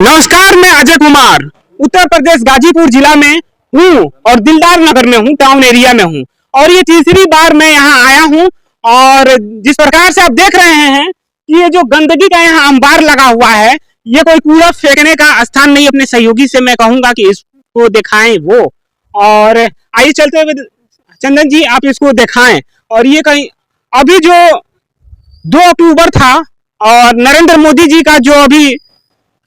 नमस्कार, मैं अजय कुमार उत्तर प्रदेश गाजीपुर जिला में हूँ और दिलदार नगर में हूँ, टाउन एरिया में हूँ। और ये तीसरी बार मैं यहाँ आया हूँ। और जिस प्रकार से आप देख रहे हैं कि ये जो गंदगी का यहाँ अंबार लगा हुआ है, ये कोई कूड़ा फेंकने का स्थान नहीं। अपने सहयोगी से मैं कहूंगा कि इसको दिखाएं वो। और आइए चलते हुए चंदन जी, आप इसको दिखाएं। और ये कहीं अभी जो 2 अक्टूबर था और नरेंद्र मोदी जी का जो अभी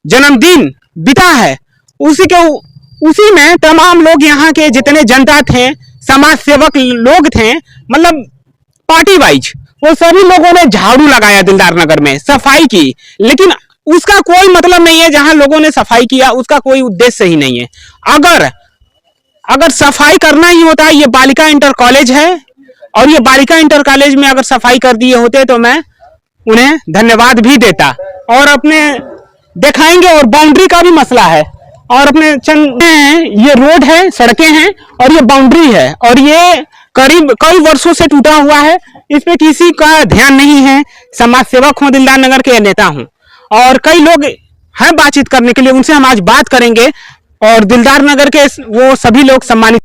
जन्मदिन बीता है, उसी में तमाम लोग यहाँ के जितने जनता थे, समाज सेवक लोग थे, मतलब पार्टी वाइज, वो सभी लोगों ने झाड़ू लगाया दिलदार नगर में, सफाई की। लेकिन उसका कोई मतलब नहीं है। जहां लोगों ने सफाई किया उसका कोई उद्देश्य ही नहीं है। अगर सफाई करना ही होता, ये बालिका इंटर कॉलेज है और ये बालिका इंटर कॉलेज में अगर सफाई कर दिए होते तो मैं उन्हें धन्यवाद भी देता। और अपने दिखाएंगे। और बाउंड्री का भी मसला है। और अपने ये रोड है, सड़कें हैं और ये बाउंड्री है और ये करीब कई वर्षों से टूटा हुआ है। इस पे किसी का ध्यान नहीं है। समाज सेवक हूँ, दिलदार नगर के नेता हूँ और कई लोग हैं बातचीत करने के लिए, उनसे हम आज बात करेंगे। और दिलदार नगर के वो सभी लोग सम्मानित,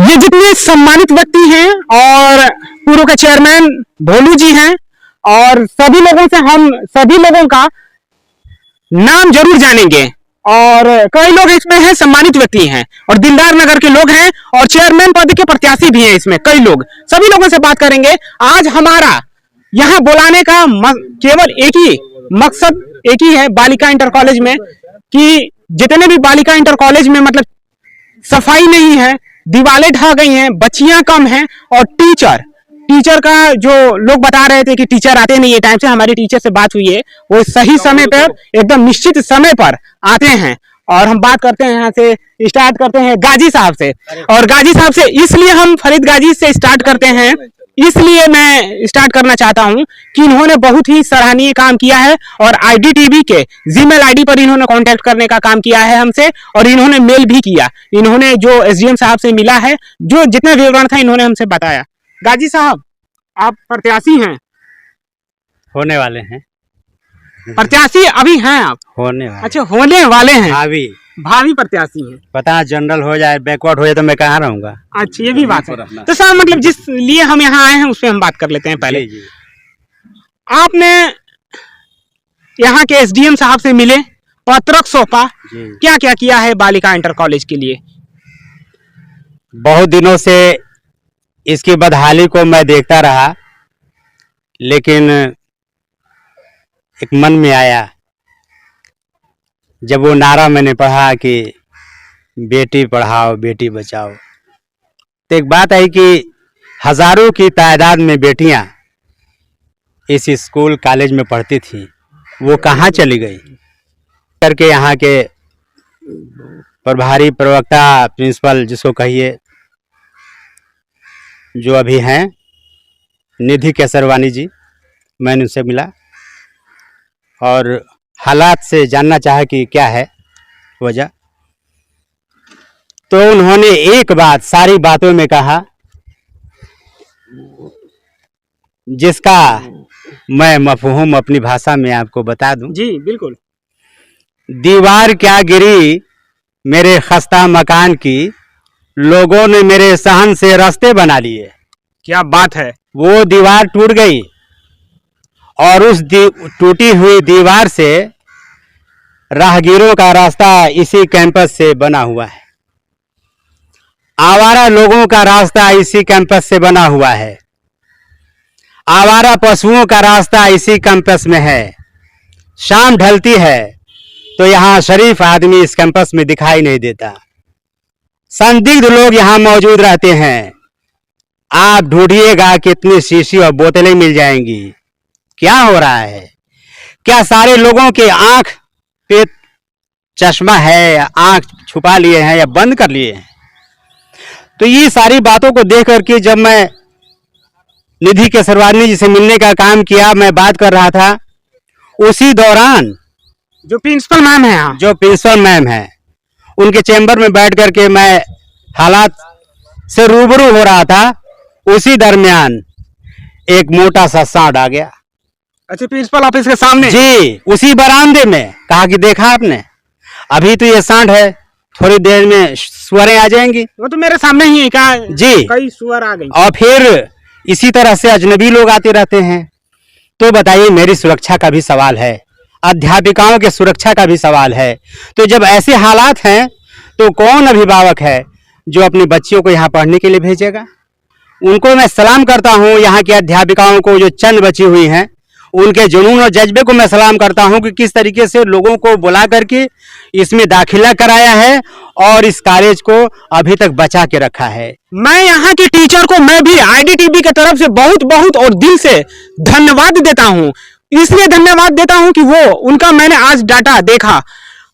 ये जितने सम्मानित व्यक्ति हैं और पूर्व के चेयरमैन भोलू जी हैं और सभी लोगों से हम सभी लोगों का नाम जरूर जानेंगे। और कई लोग इसमें हैं, सम्मानित व्यक्ति हैं और दिलदार नगर के लोग हैं और चेयरमैन पद के प्रत्याशी भी हैं इसमें कई लोग। सभी लोगों से बात करेंगे। आज हमारा यहाँ बुलाने का केवल एक ही मकसद, एक ही है बालिका इंटर कॉलेज में, कि जितने भी बालिका इंटर कॉलेज में मतलब सफाई नहीं है, दीवारें ढह गई हैं, बच्चियां कम हैं और टीचर का जो लोग बता रहे थे कि टीचर आते नहीं है टाइम से। हमारी टीचर से बात हुई है, वो सही समय पर, एकदम निश्चित समय पर आते हैं। और हम बात करते हैं, यहाँ से स्टार्ट करते हैं गाजी साहब से। और गाजी साहब से इसलिए हम फरीद गाजी से स्टार्ट करते हैं, इसलिए मैं स्टार्ट करना चाहता हूं कि इन्होंने बहुत ही सराहनीय काम किया है और IDTV के जीमेल आईडी पर इन्होंने कांटेक्ट करने का काम किया है हमसे और इन्होंने मेल भी किया। इन्होंने जो SDM साहब से मिला है, जो जितने विवरण था इन्होंने हमसे बताया। गाजी साहब, आप प्रत्याशी हैं? होने वाले हैं। प्रत्याशी अभी हैं आप? होने वाले। अच्छा, होने वाले हैं। भावी प्रत्याशी हैं। पता जनरल हो जाए, बैकवर्ड हो जाए तो मैं कहाँ रहूंगा। अच्छा, ये भी बात है। तो सर, मतलब जिस लिए हम यहाँ आए हैं उस पर हम बात कर लेते हैं पहले। जी। आपने यहाँ के SDM साहब से मिले, पत्रक सौंपा, क्या क्या किया है बालिका इंटर कॉलेज के लिए? बहुत दिनों से इसकी बदहाली को मैं देखता रहा, लेकिन एक मन में आया जब वो नारा मैंने पढ़ा कि बेटी पढ़ाओ बेटी बचाओ, तो एक बात आई कि हजारों की तादाद में बेटियां इस स्कूल कॉलेज में पढ़ती थी, वो कहाँ चली गई करके यहाँ के प्रभारी प्रवक्ता प्रिंसिपल जिसको कहिए, जो अभी हैं निधि केसरवानी जी, मैंने उनसे मिला और हालात से जानना चाहा कि क्या है वजह। तो उन्होंने एक बात सारी बातों में कहा जिसका मैं मफहूम अपनी भाषा में आपको बता दूं। जी बिल्कुल। दीवार क्या गिरी मेरे खस्ता मकान की, लोगों ने मेरे सहन से रास्ते बना लिए। क्या बात है। वो दीवार टूट गई और उस टूटी हुई दीवार से राहगीरों का रास्ता इसी कैंपस से बना हुआ है। आवारा लोगों का रास्ता इसी कैंपस से बना हुआ है। आवारा पशुओं का रास्ता इसी कैंपस में है। शाम ढलती है तो यहाँ शरीफ आदमी इस कैंपस में दिखाई नहीं देता। संदिग्ध लोग यहाँ मौजूद रहते हैं। आप ढूंढिएगा कितनी शीशी और बोतलें मिल जाएंगी। क्या हो रहा है? क्या सारे लोगों के आंख पे चश्मा है, आंख छुपा लिए हैं या बंद कर लिए हैं? तो ये सारी बातों को देख करके जब मैं निधि केसरवानी जी से मिलने का काम किया, मैं बात कर रहा था, उसी दौरान जो प्रिंसिपल मैम है उनके चैम्बर में बैठ करके मैं हालात से रूबरू हो रहा था। उसी दरमियान एक मोटा सा सांड आ गया अच्छा, प्रिंसिपल ऑफिस के सामने? जी, उसी बरामदे में। कहा कि देखा आपने, अभी तो ये सांड है, थोड़ी देर में सुअरें आ जाएंगी। वो तो मेरे सामने ही है, क्या जी, कई सुअर आ गई। और फिर इसी तरह से अजनबी लोग आते रहते हैं। तो बताइए, मेरी सुरक्षा का भी सवाल है, अध्यापिकाओं के सुरक्षा का भी सवाल है। तो जब ऐसे हालात हैं तो कौन अभिभावक है जो अपने बच्चियों को यहाँ पढ़ने के लिए भेजेगा? उनको मैं सलाम करता हूँ, यहाँ की अध्यापिकाओं को जो चंद बची हुई हैं, उनके जुनून और जज्बे को मैं सलाम करता हूँ कि किस तरीके से लोगों को बुला करके इसमें दाखिला कराया है और इस कॉलेज को अभी तक बचा के रखा है। मैं यहाँ के टीचर को, मैं भी आईडीटीबी की तरफ से बहुत बहुत और दिल से धन्यवाद देता हूँ। इसलिए धन्यवाद देता हूँ कि वो उनका मैंने आज डाटा देखा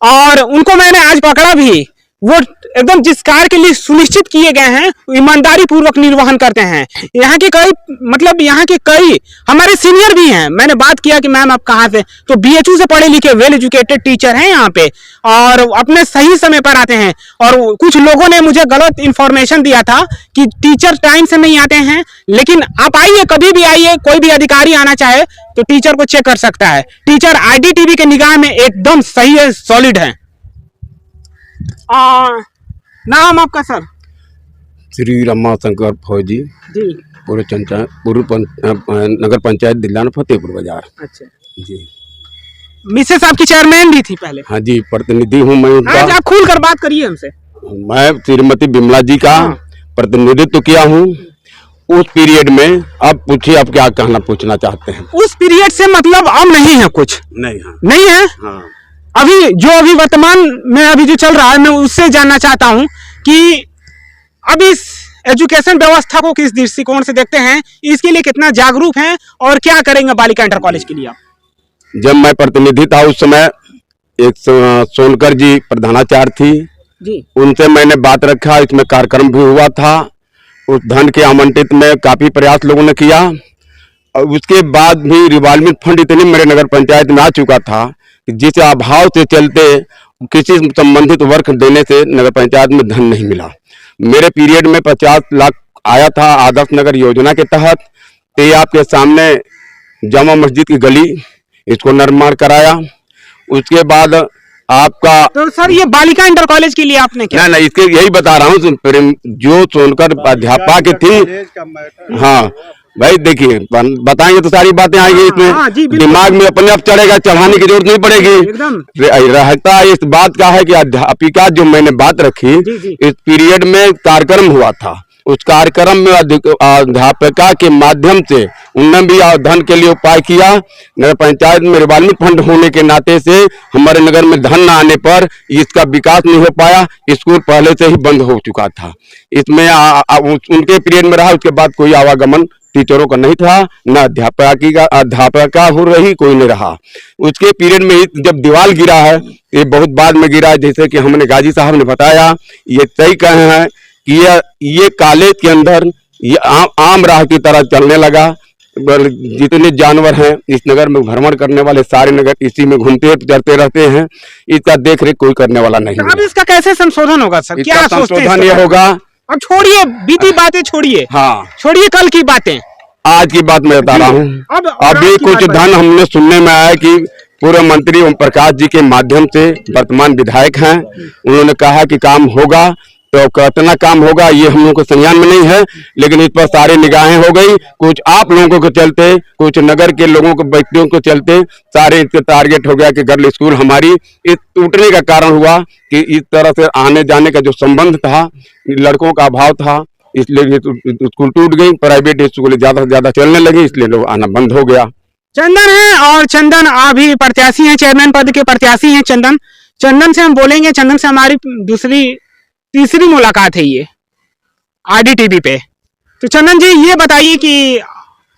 और उनको मैंने आज पकड़ा भी। वो एकदम जिस कार्य के लिए सुनिश्चित किए गए हैं ईमानदारी पूर्वक निर्वहन करते हैं। यहाँ के कई, मतलब यहाँ के कई हमारे सीनियर भी हैं। मैंने बात किया कि मैम आप कहाँ से, तो बीएचयू से पढ़े लिखे वेल एजुकेटेड टीचर हैं यहाँ पे और अपने सही समय पर आते हैं। और कुछ लोगों ने मुझे गलत इंफॉर्मेशन दिया था कि टीचर टाइम से नहीं आते हैं, लेकिन आप आइए, कभी भी आइए, कोई भी अधिकारी आना चाहे तो टीचर को चेक कर सकता है। टीचर आईडीटीबी के निगाह में एकदम सही है, सॉलिड है। नाम आपका सर? श्री रमाशंकर फौजी, जी। नगर पंचायत दिल्लान फतेहपुर बाजार। अच्छा जी। मिसेस आपकी चेयरमैन भी थी पहले? हाँ जी, प्रतिनिधि हूँ मैं उनका। आज आप खुल कर बात करिए हमसे। मैं श्रीमती बिमला जी का प्रतिनिधित्व किया हूँ उस पीरियड में। अब पूछिए, आप क्या कहना पूछना चाहते हैं? उस पीरियड से मतलब अब नहीं है कुछ? नहीं। हाँ, नहीं है। हाँ। अभी वर्तमान में अभी जो चल रहा है, मैं उससे जानना चाहता हूं कि अब इस एजुकेशन व्यवस्था को किस दृष्टिकोण से देखते हैं, इसके लिए कितना जागरूक हैं और क्या करेंगे बालिका इंटर कॉलेज के लिए आप? जब मैं प्रतिनिधि था उस समय एक सोनकर जी प्रधानाचार्य थी जी, उनसे मैंने बात रखा। इसमें कार्यक्रम भी हुआ था। उस धन के आवंटित में काफी प्रयास लोगों ने किया और उसके बाद भी रिवॉल्विंग फंड इतनी मेरे नगर पंचायत में आ चुका था जिस अभाव से चलते किसी संबंधित वर्ग देने से नगर पंचायत में धन नहीं मिला। मेरे पीरियड में 50 लाख आया था आदर्श नगर योजना के तहत। तो ये आपके सामने जामा मस्जिद की गली, इसको निर्माण कराया। उसके बाद आपका तो सर ये बालिका इंटर कॉलेज के लिए आपने क्या? नहीं, इसके यही बता रहा हूँ। जो सोनकर अध्यापक थी, हाँ भाई देखिए, बताएंगे तो सारी बातें आएंगी इसमें। दिमाग में अपने आप चढ़ेगा, चढ़ाने की जरूरत नहीं पड़ेगी। रहता इस बात का है कि अध्यापिका जो मैंने बात रखी, इस पीरियड में कार्यक्रम हुआ था। उस कार्यक्रम में अध्यापिका के माध्यम से उन्होंने भी धन के लिए उपाय किया। नगर पंचायत में रिवॉल्विंग फंड होने के नाते से हमारे नगर में धन न आने पर इसका विकास नहीं हो पाया। स्कूल पहले से ही बंद हो चुका था। इसमें उनके पीरियड में रहा। उसके बाद कोई आवागमन टीचरों का नहीं था, न अध्यापका हो रही, कोई नहीं रहा। उसके पीरियड में जब दीवार गिरा है, ये बहुत बाद में गिरा है, जैसे कि हमने गाजी साहब ने बताया। ये सही कहे हैं कि ये कॉलेज के अंदर ये आम राह की तरह चलने लगा। जितने जानवर हैं इस नगर में भ्रमण करने वाले, सारे नगर इसी में घूमते चलते रहते हैं। इसका देख रेख कोई करने वाला नहीं। अब इसका कैसे संशोधन होगा सर? क्या संशोधन ये होगा? अब छोड़िए बीती बातें, छोड़िए, हाँ छोड़िए कल की बातें, आज की बात मैं बता रहा हूँ। अभी कुछ धन हमने सुनने में आया कि पूर्व मंत्री ओम प्रकाश जी के माध्यम से वर्तमान विधायक हैं, उन्होंने कहा कि काम होगा। तो कितना काम होगा ये हम लोग को संज्ञान में नहीं है, लेकिन इस पर सारी निगाहें हो गई। कुछ आप लोगों को चलते, कुछ नगर के लोगों को, व्यक्तियों को चलते सारे इसके टारगेट हो गया कि गर्ल स्कूल हमारी इस टूटने का कारण हुआ कि इस तरह से आने जाने का जो संबंध था, लड़कों का अभाव था, इसलिए स्कूल टूट गई। प्राइवेट स्कूल ज्यादा से ज्यादा चलने लगी, इसलिए लोग आना बंद हो गया। चंदन है और चंदन अभी प्रत्याशी हैं, चेयरमैन पद के प्रत्याशी हैं। चंदन से हम बोलेंगे। चंदन से हमारी तीसरी मुलाकात है ये आईडीटीबी पे। तो चंदन जी ये बताइए कि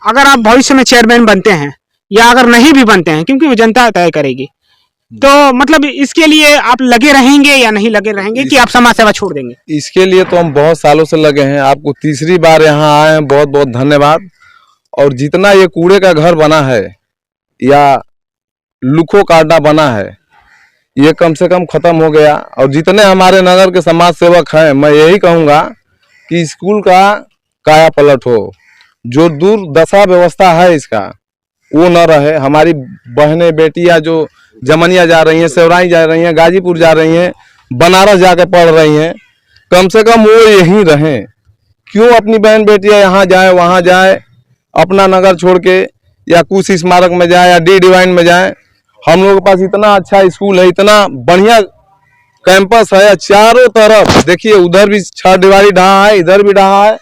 अगर आप भविष्य में चेयरमैन बनते हैं या अगर नहीं भी बनते हैं, क्योंकि वो जनता तय करेगी, तो मतलब इसके लिए आप लगे रहेंगे या नहीं लगे रहेंगे कि आप समाज सेवा छोड़ देंगे? इसके लिए तो हम बहुत सालों से लगे हैं। आपको तीसरी बार यहाँ आए हैं, बहुत बहुत धन्यवाद। और जितना ये कूड़े का घर बना है या लुखो काटा बना है, ये कम से कम खत्म हो गया। और जितने हमारे नगर के समाज सेवक हैं, मैं यही कहूँगा कि स्कूल का काया पलट हो। जो दुर्दशा व्यवस्था है इसका, वो न रहे। हमारी बहनें बेटियां जो जमनिया जा रही हैं, सेवराई जा रही हैं, गाजीपुर जा रही हैं, बनारस जाके पढ़ रही हैं, कम से कम वो यहीं रहें। क्यों अपनी बहन बेटियां यहाँ जाए वहाँ जाए, अपना नगर छोड़ के, या कुछ स्मारक में जाए या डी डिवाइन में जाए। हम लोगों के पास इतना अच्छा स्कूल है, इतना बढ़िया कैंपस है, चारों तरफ देखिए, उधर भी 6 दीवारी ढहा है, इधर भी ढहा है,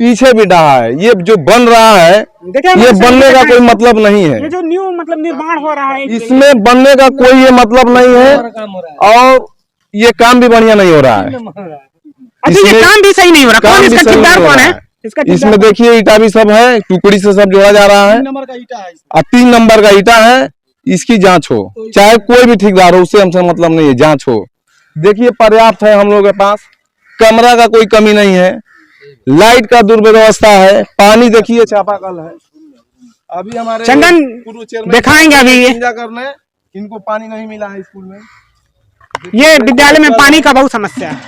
पीछे भी ढहा है। ये जो बन रहा है, ये बनने का कोई मतलब नहीं है। ये जो न्यू मतलब निर्माण हो रहा है, इसमें बनने का कोई ये मतलब नहीं है, और ये काम भी बढ़िया नहीं हो रहा है। अच्छा, ये काम भी सही नहीं हो रहा। कौन इसका ठेकेदार कौन है? इसमें देखिए ईटा भी सब है, टुकड़ी से सब जोड़ा जा रहा है, और 3 नंबर का ईटा है। इसकी जांच हो, चाहे कोई भी ठेकेदार हो, उससे हमसे मतलब नहीं है, जांच हो। देखिए पर्याप्त है हम लोगों के पास, कमरा का कोई कमी नहीं है, लाइट का दुर्व्यवस्था है, पानी देखिए चापाकल है। अभी हमारे चंदन दिखाएंगे अभी ये करने, इनको पानी नहीं मिला है स्कूल में। ये विद्यालय में पानी का बहुत समस्या है।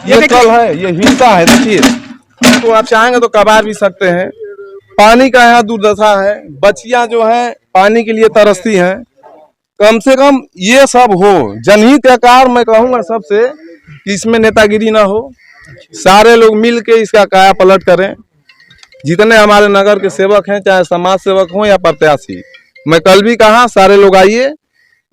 ये कल है, ये हिलता है, देखिए, तो आप चाहेंगे तो कबार भी सकते हैं। पानी का यहाँ दुर्दशा है, बच्चियां जो हैं पानी के लिए तरसती हैं। कम से कम ये सब हो, जनहित का कार्य मैं कहूँगा सबसे कि इसमें नेतागिरी ना हो, सारे लोग मिल के इसका काया पलट करें। जितने हमारे नगर के सेवक हैं, चाहे समाज सेवक हों या प्रत्याशी, मैं कल भी कहा, सारे लोग आइए,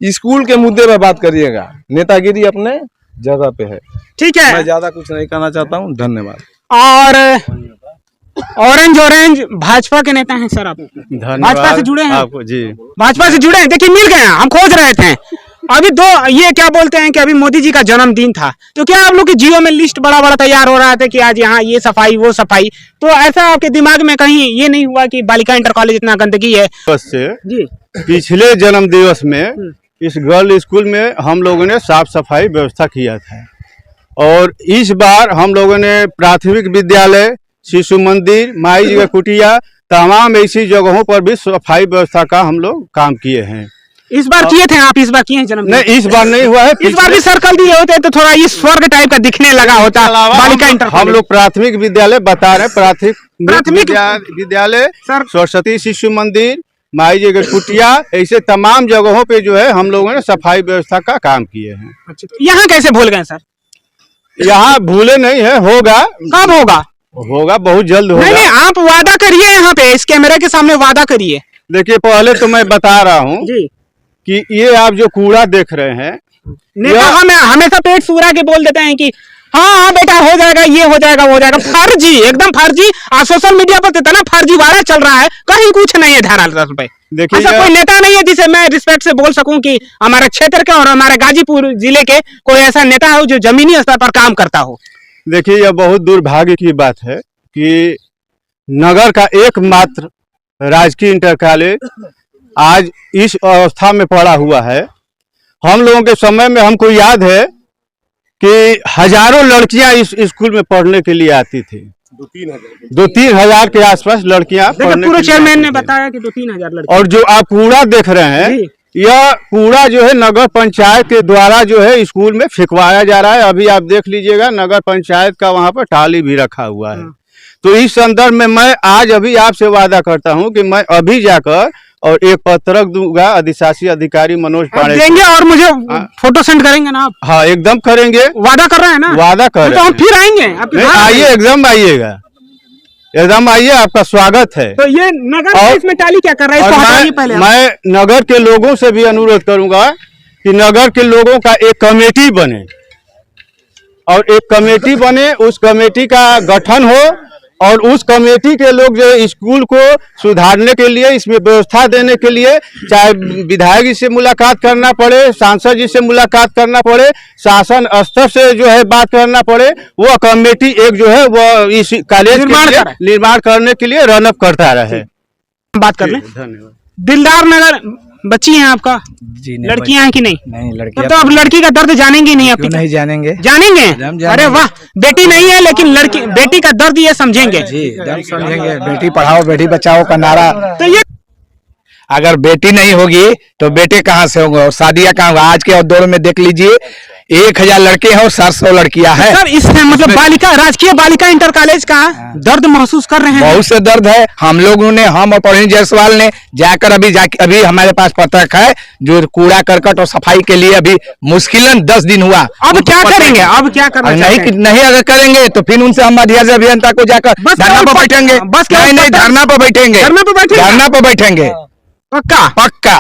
स्कूल के मुद्दे पे बात करिएगा, नेतागिरी अपने जगह पे है। ठीक है, मैं ज्यादा कुछ नहीं कहना चाहता हूँ, धन्यवाद। और ऑरेंज भाजपा के नेता हैं सर, आप भाजपा से जुड़े हैं? आपको जी, भाजपा से जुड़े हैं। देखिए मिल गए, हम खोज रहे थे अभी ये क्या बोलते हैं कि अभी मोदी जी का जन्मदिन था, तो क्या आप लोग की जियो में लिस्ट बड़ा बड़ा तैयार हो रहा था कि आज यहाँ ये सफाई वो सफाई, तो ऐसा आपके दिमाग में कहीं ये नहीं हुआ कि बालिका इंटर कॉलेज इतना गंदगी है? से जी, पिछले जन्म दिवस में इस गर्ल स्कूल में हम लोगों ने साफ सफाई व्यवस्था किया था, और इस बार हम लोगों ने प्राथमिक विद्यालय, शिशु मंदिर, माई जी का कुटिया, तमाम ऐसी जगहों पर भी सफाई व्यवस्था का हम लोग काम किए हैं। इस बार किए थे आप? इस बार किए हैं जन्मदिन? नहीं, इस बार नहीं हुआ है। इस बार भी सर्कल दिए होते तो थोड़ा ये स्वर्ग टाइप का दिखने लगा होता। बालिका इंटर हम लोग प्राथमिक विद्यालय बता रहे हैं, प्राथमिक विद्यालय, सरस्वती शिशु मंदिर, माई जी का कुटिया, ऐसे तमाम जगहों पे जो है हम लोगों ने सफाई व्यवस्था का काम किए हैं। अच्छा, यहाँ कैसे भूल गए सर? यहाँ भूले नहीं है, होगा। कब होगा? होगा, बहुत जल्द होगा। नहीं, आप वादा करिए, यहाँ पे इस कैमरे के सामने वादा करिए। देखिए, पहले तो मैं बता रहा हूँ कि ये आप जो कूड़ा देख रहे हैं, नेता हमें हमेशा पेट सूरा के बोल देते हैं कि हाँ बेटा हो जाएगा, ये हो जाएगा, वो हो जाएगा। फर्जी, एकदम फर्जी। आज सोशल मीडिया पर इतना फर्जीवाड़ा चल रहा है, कहीं कुछ नहीं है धरातल पे। देखिए, ऐसा कोई नेता नहीं है जिसे मैं रिस्पेक्ट से बोल सकूं कि हमारे क्षेत्र के और हमारे गाजीपुर जिले के कोई ऐसा नेता हो जो जमीनी स्तर पर काम करता हो। देखिए, यह बहुत दुर्भाग्य की बात है कि नगर का एकमात्र राजकीय इंटर कॉलेज आज इस अवस्था में पड़ा हुआ है। हम लोगों के समय में हमको याद है कि हजारों लड़कियां इस स्कूल में पढ़ने के लिए आती थी। 2-3 हजार के आसपास लड़कियां पढ़ने पूरे के लिए चेयरमैन ने आती थी। बताया कि 2-3 हजार लड़कियां। और जो आप कूड़ा देख रहे हैं, यह कूड़ा जो है नगर पंचायत के द्वारा जो है स्कूल में फेंकवाया जा रहा है। अभी आप देख लीजिएगा, नगर पंचायत का वहां पर टाली भी रखा हुआ है। तो इस संदर्भ में मैं आज अभी आपसे वादा करता हूं कि मैं अभी जाकर और एक पत्रक दूंगा अधिशासी अधिकारी मनोज पांडे देंगे, और मुझे फोटो सेंड करेंगे ना आप? हाँ, एकदम करेंगे। वादा कर रहे हैं ना? वादा कर रहे हैं। तो हम फिर आएंगे, आइए, एकदम आइएगा, एकदम आइए, आपका स्वागत है। तो ये नगर इसमें टाली क्या कर रहा है, इसको हटाइए पहले। मैं नगर के लोगों से भी अनुरोध करूंगा कि नगर के लोगों का एक कमेटी बने, और एक कमेटी बने, उस कमेटी का गठन हो, और उस कमेटी के लोग जो स्कूल को सुधारने के लिए, इसमें व्यवस्था देने के लिए, चाहे विधायक जी से मुलाकात करना पड़े, सांसद जी से मुलाकात करना पड़े, शासन स्तर से जो है बात करना पड़े, वो कमेटी एक जो है वो इस कॉलेज के निर्माण करने के लिए रन अप करता रहे। बात कर लें। धन्यवाद। दिलदार नगर बच्ची हैं आपका? जी, लड़कियां हैं कि नहीं? नहीं, लड़कियां तो अब लड़की का दर्द जानेंगे नहीं? आप नहीं जानेंगे? जानेंगे? अरे वाह, बेटी नहीं है लेकिन लड़की, बेटी का दर्द ये समझेंगे। जी, दर्द समझेंगे। बेटी पढ़ाओ बेटी बचाओ का नारा। तो ये अगर बेटी नहीं होगी तो बेटे कहाँ से होंगे, और शादियां कहाँ होंगे? आज के दौर में देख लीजिए, 1000 लड़के हैं और 700 लड़कियां हैं। सर इस मतलब बालिका राजकीय बालिका इंटर कॉलेज का दर्द महसूस कर रहे हैं। बहुत से दर्द है। हम लोगों ने, हम और प्रवीण जायसवाल ने जाकर अभी हमारे पास पत्रक है जो कूड़ा करकट और सफाई के लिए अभी मुश्किलन 10 दिन हुआ। अब क्या करेंगे? अब क्या करना चाहते हैं? नहीं अगर करेंगे तो फिर उनसे हम अधिकारी अभियंता को जाकर धरना पर बैठेंगे। नहीं धरना पर बैठेंगे। धरना पर बैठेंगे पक्का? पक्का।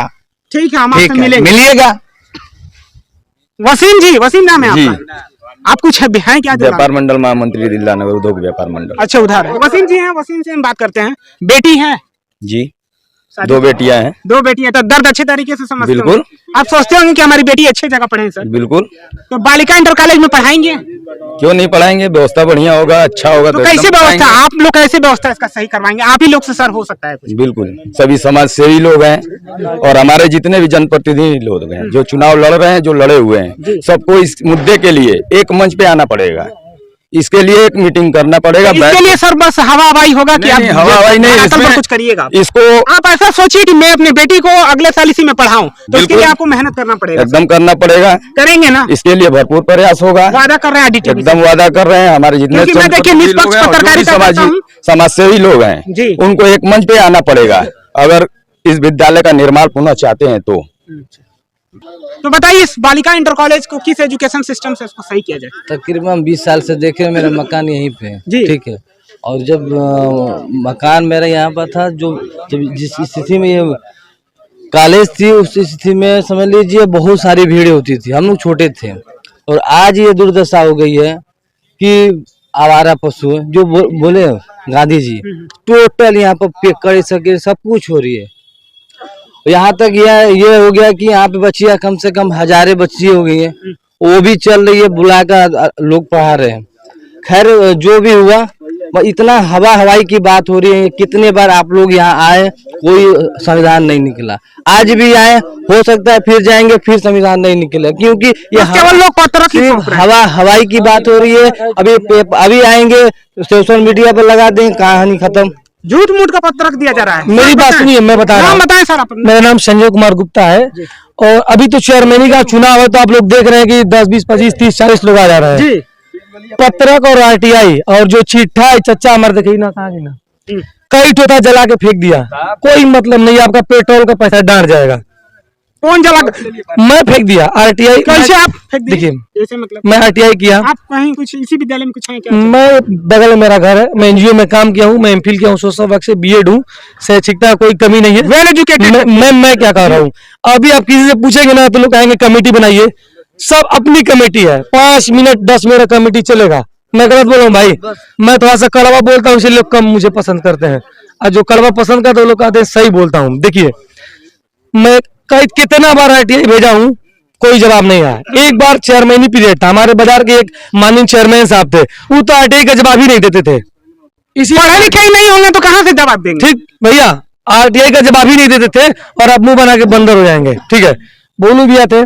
ठीक है, हम आपसे मिलेंगे। मिलिएगा। वसीम जी, वसीम नाम है आपका? आप कुछ हैं क्या? व्यापार मंडल महामंत्री दिल्ला नगर उद्योग व्यापार मंडल। अच्छा, उधर है वसीम जी हैं। वसीम से हम बात करते हैं। बेटी है जी, 2 बेटियां हैं। 2 बेटियां। तो दर्द अच्छे तरीके से समझते बिल्कुल। होंगे। आप सोचते होंगे कि हमारी बेटी अच्छी जगह पढ़े सर? बिल्कुल। तो बालिका इंटर कॉलेज में पढ़ाएंगे? क्यों नहीं पढ़ाएंगे? व्यवस्था बढ़िया होगा, अच्छा होगा तो तो कैसे एकदम व्यवस्था? पढ़ाएंगे। आप लोग कैसे व्यवस्था इसका सही करवाएंगे? आप ही लोग से सर हो सकता है कुछ? बिल्कुल, सभी समाज सेवी लोग हैं और हमारे जितने भी जनप्रतिनिधि लोग हैं जो चुनाव लड़ रहे हैं, जो लड़े हुए हैं, सबको इस मुद्दे के लिए एक मंच पे आना पड़ेगा। इसके लिए एक मीटिंग करना पड़ेगा। इसके लिए सर बस हवा हवाई होगा कि आप हवा हवाई नहीं, इसमें कुछ करिएगा? इसको आप ऐसा सोचिए कि मैं अपनी बेटी को अगले साल इसी में पढ़ाऊं, तो इसके लिए आपको मेहनत करना पड़ेगा। एकदम करना पड़ेगा। करेंगे ना? इसके लिए भरपूर प्रयास होगा। वादा कर रहे हैं ADTV से? एकदम वादा कर रहे हैं। हमारे जितने क्योंकि मैं देखिए निष्पक्ष पत्रकारिता करता हूं। समाज सेवी लोग जी। हैं, उनको एक मंच पे आना पड़ेगा अगर इस विद्यालय का निर्माण पुनः चाहते हैं तो। तो बताइए इस बालिका इंटर कॉलेज को किस एजुकेशन सिस्टम से इसको सही किया जाए? तकरीबन 20 साल से देख रहे हैं, मेरा मकान यहीं पे जी। ठीक है। और जब मकान मेरा यहाँ पर था, जब जिस स्थिति में ये कॉलेज थी उस स्थिति में समझ लीजिए बहुत सारी भीड़ होती थी। हम लोग छोटे थे और आज ये दुर्दशा हो गई है कि आवारा पशु जो बोले गांधी जी, टोटल यहाँ पर पेकर सब कुछ हो रही है। यहाँ तक ये हो गया कि यहाँ पे बच्चियां कम से कम 1000 बच्ची हो गई है, वो भी चल रही है, बुला कर लोग पढ़ा रहे हैं। खैर जो भी हुआ, इतना हवा हवाई की बात हो रही है। कितने बार आप लोग यहाँ आए, कोई संविधान नहीं निकला। आज भी आए, हो सकता है फिर जाएंगे, फिर संविधान नहीं निकला, क्योंकि ये केवल लोग पत्रक ही सौंप रहे हैं। हवा हवाई की बात हो रही है। अभी आएंगे सोशल मीडिया पर लगा देंगे, कहानी खत्म। झूठ मूठ का पत्रक दिया जा रहा है। मेरी बात सुनिए, मैं बता रहा हूँ। बताएं सर अपना। मेरा नाम संजय कुमार गुप्ता है और अभी तो चेयरमैनी का चुनाव है, तो आप लोग देख रहे हैं कि 10, 20, 25, 30, 40 लोग आ जा रहे हैं जी। पत्रक और RTI और जो चिट्ठा है, चच्चा मर देखी ना, कहा ना कई ठोता जला के फेंक दिया। कोई मतलब नहीं, आपका पेट्रोल का पैसा डांट जाएगा। कौन जला? मैं फेंक दिया RTI। कैसे आप फेंक दिए? देखिए, जैसे मतलब मैं RTI किया। आप कहीं कुछ इसी विद्यालय में कुछ है क्या? मैं बगल में मेरा घर है, मैं NGO में काम किया हूँ, मैं MPhil किया हूँ, सोशल वर्क से BEd हूँ, शैक्षिकता कोई कमी नहीं है, वेल एजुकेटेड। मैं क्या कह रहा हूँ, अभी आप किसी से पूछेंगे ना तो लोग कहेंगे कमेटी बनाइए। सब अपनी कमेटी है, 5 मिनट 10 मिनट कमेटी चलेगा। मैं गलत बोल रहा हूँ भाई? मैं थोड़ा सा कड़वा बोलता हूँ, इसलिए लोग कम मुझे पसंद करते हैं, और जो कड़वा पसंद करते हैं लोग कहते हैं सही बोलता हूँ। देखिए, मैं कितना बार RTI भेजा हूँ, कोई जवाब नहीं आया। एक बार चेयरमैनी पीरियड था, हमारे बाजार के एक माननीय चेयरमैन साहब थे, वो तो RTI का जवाब ही नहीं देते थे। इसी पढ़े लिखे ही नहीं होंगे तो कहाँ से जवाब देंगे? ठीक भैया, RTI का जवाब ही नहीं देते थे और अब मुंह बना के बंदर हो जाएंगे। ठीक है, बोलू भैया थे,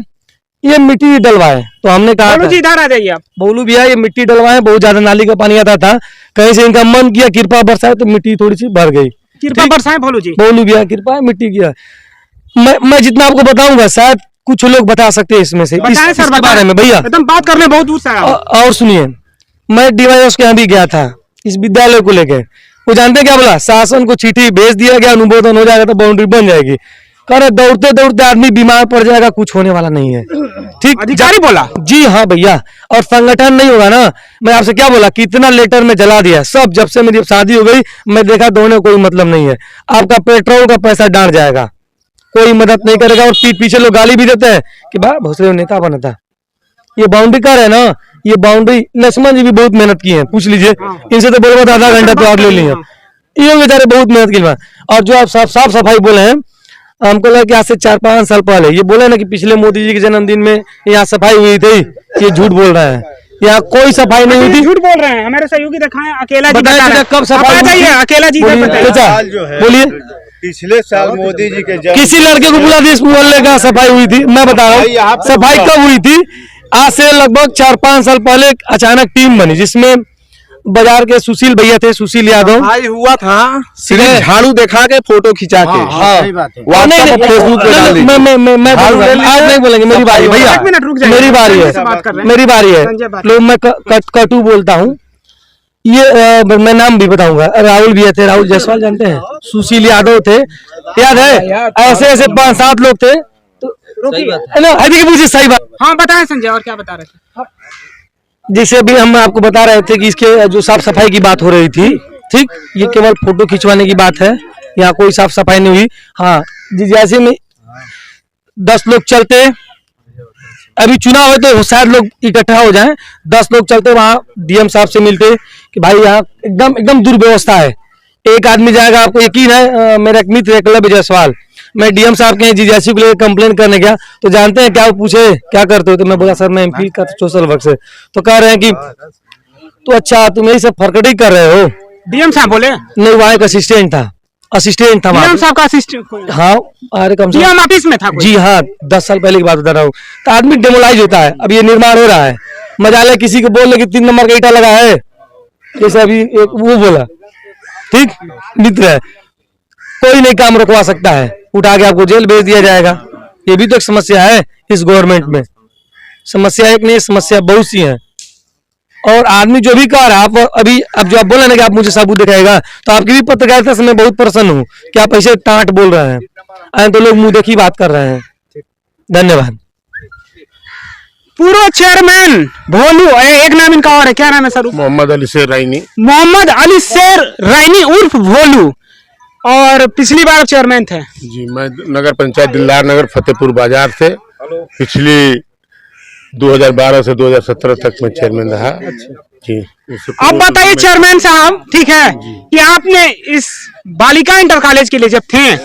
ये मिट्टी डलवाए, तो हमने कहा बोलू जी इधर आ जाइए आप। बोलू भैया ये मिट्टी डलवाए, बहुत ज्यादा नाली का पानी आता था, कहीं से इनका मन किया कृपा बरसाए तो मिट्टी थोड़ी सी भर गई। कृपा बरसाए बोलू जी। बोलू भैया कृपा मिट्टी किया। मैं जितना आपको बताऊंगा शायद कुछ लोग बता सकते हैं इसमें से, इसके बारे में भैया एकदम बात करने बहुत दूर से आया हूं। और सुनिए, मैं DYOS के यहाँ भी गया था इस विद्यालय को लेके। वो जानते क्या बोला? शासन को चिट्ठी भेज दिया गया, अनुमोदन हो जाएगा तो बाउंड्री बन जाएगी। कह रहे दौड़ते दौड़ते आदमी बीमार पड़ जाएगा, कुछ होने वाला नहीं है। ठीक, अधिकारी बोला? जी हाँ भैया, और संगठन नहीं होगा ना। मैं आपसे क्या बोला, कितना लेटर में जला दिया सब। जब से मेरी शादी हो गई मैं देखा दौड़ने कोई मतलब नहीं है। आपका पेट्रोल का पैसा डांट जाएगा, कोई मदद नहीं करेगा। और पीछे लोग गाली भी देते हैं कि भाई भोसले नेता बना था। ये बाउंड्री कर है ना, ये बाउंड्री लक्ष्मण जी भी बहुत मेहनत की है, पूछ लीजिए इनसे। तो बोलो आधा घंटा तो आप ले लिए, ये बेचारे बहुत मेहनत की। और जो आप साफ सफाई बोले हैं, हमको लगा कि आज से 4-5 साल पहले ये बोले ना कि पिछले मोदी जी के जन्मदिन में यहाँ सफाई हुई थी, ये झूठ बोल रहा है। यहाँ कोई सफाई नहीं हुई थी। झूठ बोल रहे हैं, हमारे सहयोगी दिखाएं। अकेला जी बताइए कब सफाई हुई थी? अकेला जी बोलिए। पिछले साल मोदी जी के किसी लड़के को बुला दिया इस मोहल्ले का सफाई हुई थी? मैं बता रहा हूँ सफाई कब हुई थी। आज से लगभग 4-5 साल पहले अचानक टीम बनी, जिसमें बाजार के सुशील भैया थे, सुशील यादव। भाई हुआ था सिर्फ झाड़ू दिखा के फोटो खिंचा के फेसबुक पे डाल दी। मैं आज नहीं बोलेंगे, मेरी बारी भैया, एक मिनट रुक जाइए, मेरी बारी है, से बात कर रहे हैं। मेरी बारी है। संजय बात लोग मैं कटू बोलता हूँ। ये मैं नाम भी बताऊंगा, राहुल भी थे, राहुल जायसवाल जानते हैं, सुशील यादव थे, याद है? ऐसे ऐसे 5-7 लोग थे। सही बात है ना, पूछिए सही बात। हाँ बताएं संजय, और क्या बता रहे थे? जैसे अभी हम आपको बता रहे थे कि इसके जो साफ सफाई की बात हो रही थी, ठीक, ये केवल फोटो खिंचवाने की बात है, यहाँ कोई साफ सफाई नहीं हुई। हाँ, जैसे में 10 लोग चलते, अभी चुनाव है तो शायद लोग इकट्ठा हो जाएं, 10 लोग चलते वहाँ डीएम साहब से मिलते कि भाई यहाँ एकदम दुर्व्यवस्था है। एक आदमी जाएगा, आपको यकीन है, मेरा एक मित्र है एकलव्य जायसवाल, मैं डीएम साहब के जीजेसी को लेकर कंप्लेन करने गया तो जानते हैं क्या, पूछे क्या करते हो, तो मैं बोला सर मैं एमपी का सोशल वर्क से। तो कह रहे हैं कि तो अच्छा तुम यही सब फरकटी कर रहे हो। डीएम साहब बोले? नहीं, वहाँ एक असिस्टेंट था डीएम साहब का असिस्टेंट। हाँ, अरे कम से डीएम ऑफिस में था कोई? जी हाँ, 10 साल पहले की बात बता रहा हूँ। तो आदमी डेमोलाइज होता है, अब ये निर्माण हो रहा है, मजाले किसी को बोल रहे कि 3 नंबर का ईटा लगा है, जैसे अभी एक वो बोला, ठीक मित्र है, कोई नहीं काम रुकवा सकता है, उठा के आपको जेल भेज दिया जाएगा। ये भी तो एक समस्या है इस गवर्नमेंट में। समस्या एक नहीं, समस्या बहुत सी है। और आदमी जो भी कह रहा है, आप अभी अब जो आप बोले ना कि आप मुझे सबूत दिखाएगा, तो आपकी भी पत्रकारिता से मैं बहुत प्रसन्न हूँ कि आप ऐसे टाँट बोल रहे हैं, तो लोग मुंह देखी बात कर रहे हैं। धन्यवाद। पूर्व चेयरमैन भोलू, एक नाम इनका और है, क्या नाम है सर? मोहम्मद अली शेर राइनी। मोहम्मद अली शेर राइनी उर्फ भोलू, और पिछली बार चेयरमैन थे। जी, मैं नगर पंचायत दिलदार नगर फतेहपुर बाजार से पिछली 2012 से 2017 तक मैं चेयरमैन रहा। जी, अब बताइए चेयरमैन साहब, ठीक है, कि आपने इस बालिका इंटर कॉलेज के लिए जब थे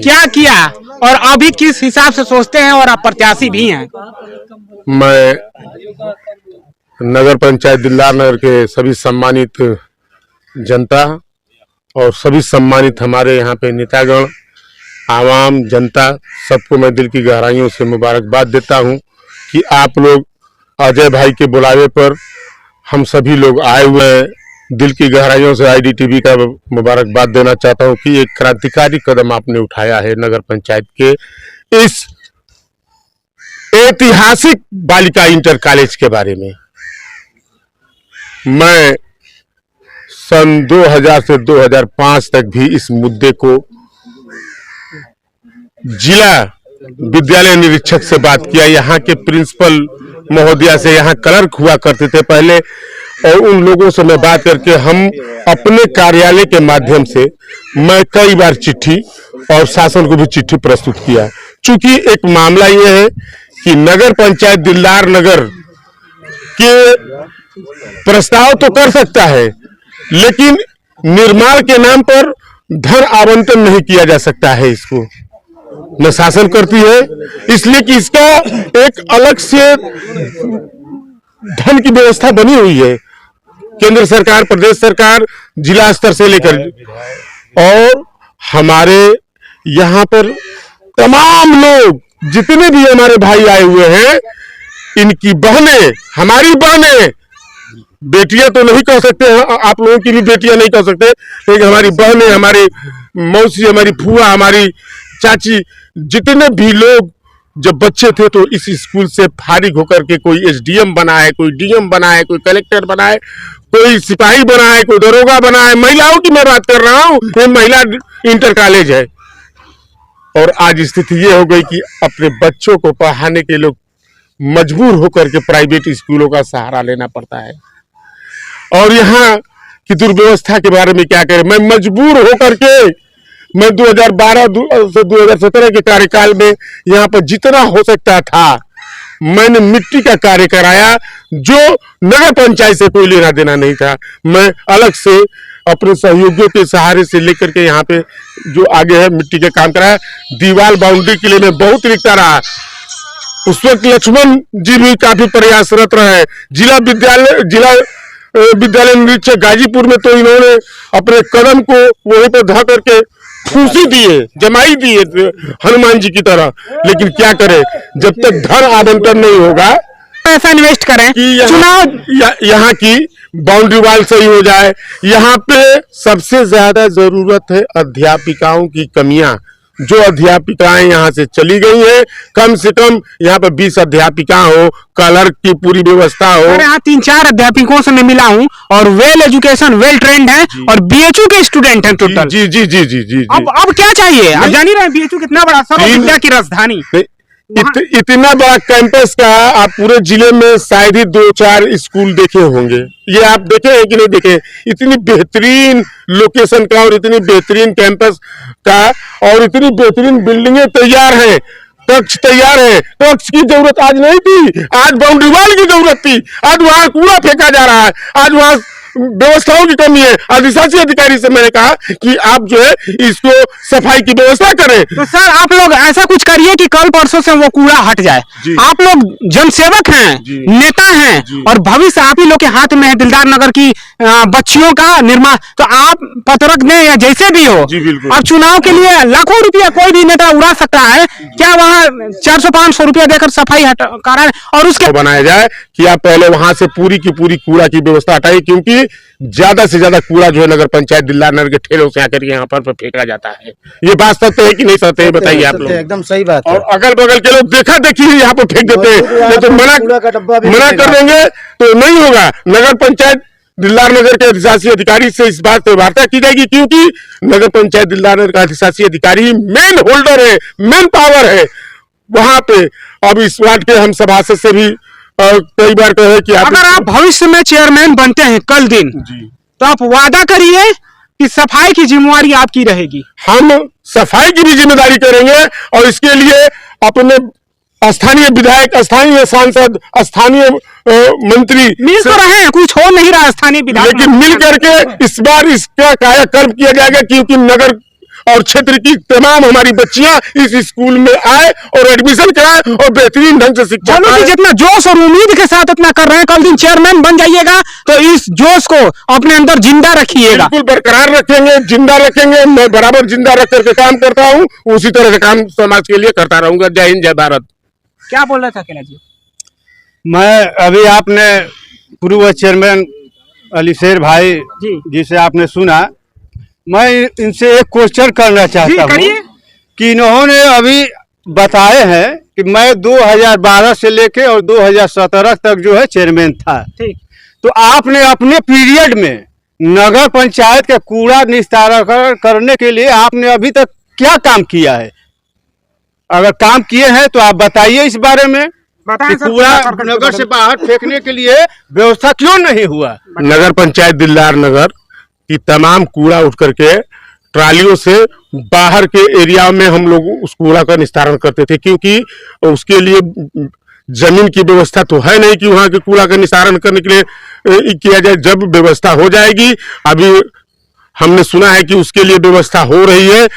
क्या किया और अभी किस हिसाब से सोचते हैं, और आप प्रत्याशी भी हैं? मैं नगर पंचायत दिलदार नगर के सभी सम्मानित जनता और सभी सम्मानित हमारे यहाँ पे नेतागण, आवाम, जनता, सबको मैं दिल की गहराइयों से मुबारकबाद देता हूँ कि आप लोग अजय भाई के बुलावे पर हम सभी लोग आए हुए हैं। दिल की गहराइयों से आईडीटीवी का मुबारकबाद देना चाहता हूँ कि एक क्रांतिकारी कदम आपने उठाया है नगर पंचायत के इस ऐतिहासिक बालिका इंटर कॉलेज के बारे में। मैं सन 2000 से 2005 तक भी इस मुद्दे को जिला विद्यालय निरीक्षक से बात किया, यहाँ के प्रिंसिपल महोदया से, यहाँ क्लर्क हुआ करते थे पहले, और उन लोगों से मैं बात करके हम अपने कार्यालय के माध्यम से मैं कई बार चिट्ठी और शासन को भी चिट्ठी प्रस्तुत किया। चूंकि एक मामला ये है कि नगर पंचायत दिलदार नगर के प्रस्ताव तो कर सकता है, लेकिन निर्माण के नाम पर धन आवंटन नहीं किया जा सकता है। इसको न शासन करती है, इसलिए कि इसका एक अलग से धन की व्यवस्था बनी हुई है, केंद्र सरकार, प्रदेश सरकार, जिला स्तर से लेकर, और हमारे यहाँ पर तमाम लोग जितने भी हमारे भाई आए हुए हैं, इनकी बहनें, हमारी बहनें, बेटियां तो नहीं कह सकते, आप लोगों की भी बेटियां नहीं कह सकते, लेकिन हमारी बहनें, हमारी मौसी, हमारी फूआ, हमारी चाची, जितने भी लोग जब बच्चे थे तो इस स्कूल से फारिग होकर के कोई एसडीएम बना है, कोई डीएम बना है, कोई कलेक्टर बना है, कोई सिपाही बना है, कोई दरोगा बना है। महिलाओं की मैं बात कर रहा हूँ, ये महिला इंटर कॉलेज है। और आज स्थिति ये हो गई कि अपने बच्चों को पढ़ाने के लोग मजबूर होकर के प्राइवेट स्कूलों का सहारा लेना पड़ता है। और यहाँ की दुर्व्यवस्था के बारे में क्या करें, मैं मजबूर होकर के मैं 2012 से 2017 के कार्यकाल में यहाँ पर जितना हो सकता था मैंने मिट्टी का कार्य कराया, जो नगर पंचायत से कोई लेना देना नहीं था। मैं अलग से अपने सहयोगियों के सहारे से लेकर के यहाँ पे जो आगे है मिट्टी के काम कराया। दीवार बाउंड्री के लिए मैं बहुत लिखता रहा, उस वक्त लक्ष्मण जी भी काफी प्रयासरत रहे। जिला विद्यालय निरीक्षक गाजीपुर में तो इन्होंने अपने कदम को वहीं पर धा करके खुशी दिए, जमाई दिए हनुमान जी की तरह। लेकिन क्या करें, जब तक धन आवंटन नहीं होगा, पैसा इन्वेस्ट करें चुनाव यहाँ की बाउंड्री वाल सही हो जाए। यहाँ पे सबसे ज्यादा जरूरत है अध्यापिकाओं की कमियां। जो अध्यापिकाएं यहाँ से चली गई हैं, कम से कम यहाँ पर 20 अध्यापिका हो, क्लर्क की पूरी व्यवस्था हो। यहाँ 3-4 अध्यापकों से मैं मिला हूँ और वेल एजुकेशन, वेल ट्रेंड है और बीएचयू के स्टूडेंट हैं टोटल। जी जी जी जी जी। अब क्या चाहिए? आप जान ही रहे हैं बीएचयू कितना बड़ा सर्व विद्या की राजधानी। इतना बड़ा कैंपस का आप पूरे जिले में शायद ही 2-4 स्कूल देखे होंगे। ये आप देखे हैं कि नहीं देखे? इतनी बेहतरीन लोकेशन का और इतनी बेहतरीन कैंपस का और इतनी बेहतरीन बिल्डिंगें तैयार हैं, कक्ष तैयार है। कक्ष की जरूरत आज नहीं थी, आज बाउंड्री वॉल की जरूरत थी। आज वहां कूड़ा फेंका जा रहा है, आज वहां व्यवस्थाओं की कमी है। अधिशासी अधिकारी से मैंने कहा कि आप जो है इसको सफाई की व्यवस्था करें। तो सर आप लोग ऐसा कुछ करिए कि कल परसों से वो कूड़ा हट जाए। आप लोग जनसेवक हैं, नेता हैं और भविष्य आप ही लोग के हाथ में है। दिलदार नगर की बच्चियों का निर्माण, तो आप पत्रक दें या जैसे भी हो। अब चुनाव के लिए लाखों रुपया कोई भी नेता उड़ा सकता है, क्या वहाँ 400-500 रुपया देकर सफाई करा है? और उसके बनाया जाए कि आप पहले वहां से पूरी की पूरी कूड़ा की व्यवस्था हटाइए, क्योंकि ज्यादा से ज्यादा कूड़ा जो है नगर पंचायत दिलदार नगर के ठेलों से आकर यहाँ पर फेंका जाता है। ये बात सत्य है कि नहीं सत्य है, बताइए आप लोग। एकदम सही बात है। और अगल बगल के लोग देखा देखी यहाँ पर फेंक देते हैं, तो मना कर देंगे तो नहीं होगा। नगर पंचायत दिलदार नगर के अधिशासी अधिकारी से इस बात पे वार्ता की जाएगी, क्योंकि नगर पंचायत दिलदार नगर का अधिशासी अधिकारी मेन होल्डर है, मेन पावर है वहां पे। अब इस वार्ड के हम सभासद से भी कई बार कहे कि अगर आप भविष्य में चेयरमैन बनते हैं कल दिन, तो आप वादा करिए कि सफाई की जिम्मेवारी आपकी रहेगी। हम सफाई की भी जिम्मेदारी करेंगे और इसके लिए अपने स्थानीय विधायक, स्थानीय सांसद, स्थानीय मंत्री मिल तो रहे हैं, कुछ हो नहीं रहा स्थानीय विधायक, लेकिन मिल करके इस बार इसका कायाकल्प किया जाएगा, क्योंकि नगर और क्षेत्र की तमाम हमारी बच्चियां इस स्कूल में आए और एडमिशन कराए और बेहतरीन ढंग से शिक्षा पाएं। जितना जोश और उम्मीद के साथ इतना कर रहे हैं, कल दिन चेयरमैन बन जाइएगा तो इस जोश को अपने अंदर जिंदा रखिएगा। बिल्कुल बरकरार रखेंगे, जिंदा रखेंगे। मैं बराबर जिंदा रख करके काम करता हूँ, उसी तरह से काम समाज के लिए करता रहूंगा। जय हिंद, जय भारत। क्या बोल रहे थे अकेला जी? मैं अभी आपने पूर्व चेयरमैन अलीशेर भाई जिसे आपने सुना, मैं इनसे एक क्वेश्चन करना चाहता हूँ कि इन्होंने अभी बताए हैं कि मैं 2012 से लेके और 2017 तक जो है चेयरमैन था। ठीक। तो आपने अपने पीरियड में नगर पंचायत के कूड़ा निस्तारण करने के लिए आपने अभी तक क्या काम किया है? अगर काम किए हैं तो आप बताइए इस बारे में। कूड़ा नगर से बाहर फेंकने के लिए व्यवस्था क्यों नहीं हुआ? नगर पंचायत दिलदार नगर की तमाम कूड़ा उठ करके ट्रालियों से बाहर के एरिया में हम लोग उस कूड़ा का निस्तारण करते थे, क्योंकि उसके लिए जमीन की व्यवस्था तो है नहीं कि वहां के कूड़ा का निस्तारण करने के लिए किया जाए। जब व्यवस्था हो जाएगी, अभी हमने सुना है कि उसके लिए व्यवस्था हो रही है,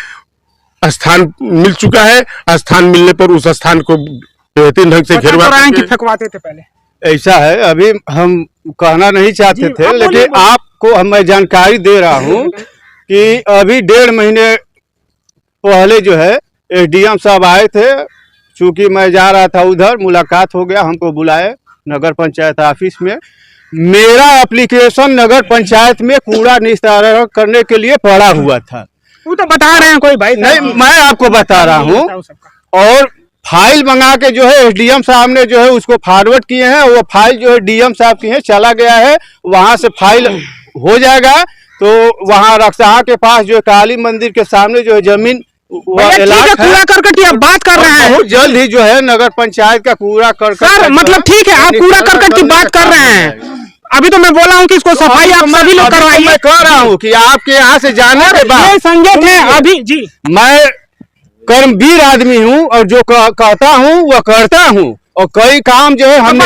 स्थान मिल चुका है। स्थान मिलने पर उस स्थान को बेहतरीन ढंग से फेंकवाते थे पहले। ऐसा है, अभी हम कहना नहीं चाहते थे, लेकिन आपको मैं जानकारी दे रहा हूँ कि अभी 1.5 महीने पहले जो है एसडीएम साहब आए थे। चूंकि मैं जा रहा था उधर, मुलाकात हो गया, हमको बुलाए नगर पंचायत ऑफिस में। मेरा एप्लीकेशन नगर पंचायत में कूड़ा निस्तारण करने के लिए पड़ा हुआ था। वो तो बता रहे हैं कोई भाई नहीं, मैं आपको बता रहा हूँ। और फाइल मंगा के जो है एसडीएम साहब ने जो है उसको फॉरवर्ड किए हैं। वो फाइल जो है डीएम साहब की है, चला गया है, वहां से फाइल हो जाएगा। तो वहां रक्सहा के पास जो काली मंदिर के सामने जो है जमीन कूड़ा करकट की आप बात कर रहे हैं, बहुत जल्द ही जो है नगर पंचायत का कूड़ा करकट। सर मतलब ठीक है, आप कूड़ा करकट की बात कर रहे हैं। अभी तो मैं बोला हूँ कि इसको सफाई आप सभी लोग करवाइए। मैं कह रहा हूँ कि आपके यहाँ से जाने के बाद संजय थे अभी जी, मैं कर्मवीर आदमी हूँ और जो कहता हूँ वो करता हूँ। और कई काम जो है हमने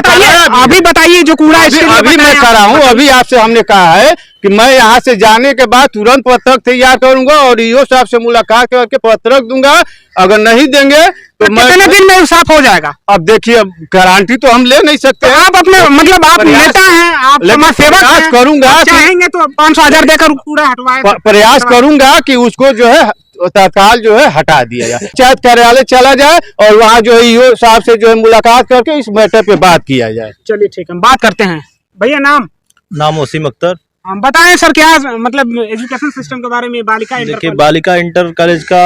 अभी बताइए जो कूड़ा अभी मैं कर रहा हूँ। अभी आपसे हमने कहा है कि मैं यहाँ से जाने के बाद तुरंत पत्रक तैयार करूंगा और ईओ साहब से मुलाकात करके पत्रक दूंगा। अगर नहीं देंगे तो कितने दिन में साफ हो जाएगा? अब देखिए, अब गारंटी तो हम ले नहीं सकते। तो आप अपने मतलब आप नेता हैं, आप समाज सेवक हैं, करूंगा, चाहेंगे तो 500,000 देकर कूड़ा हटवाए। प्रयास करूंगा कि उसको जो है तत्काल जो है हटा दिया जाए। पंचायत कार्यालय चला जाए और वहाँ जो है ईओ साहब से जो है मुलाकात करके इस मैटर पे बात किया जाए। चलिए ठीक है, हम बात करते हैं। भैया नाम वसीम अख्तर। हम बताएं सर, क्या मतलब एजुकेशन सिस्टम के बारे में बालिका इंटर देखिए, बालिका इंटर कॉलेज का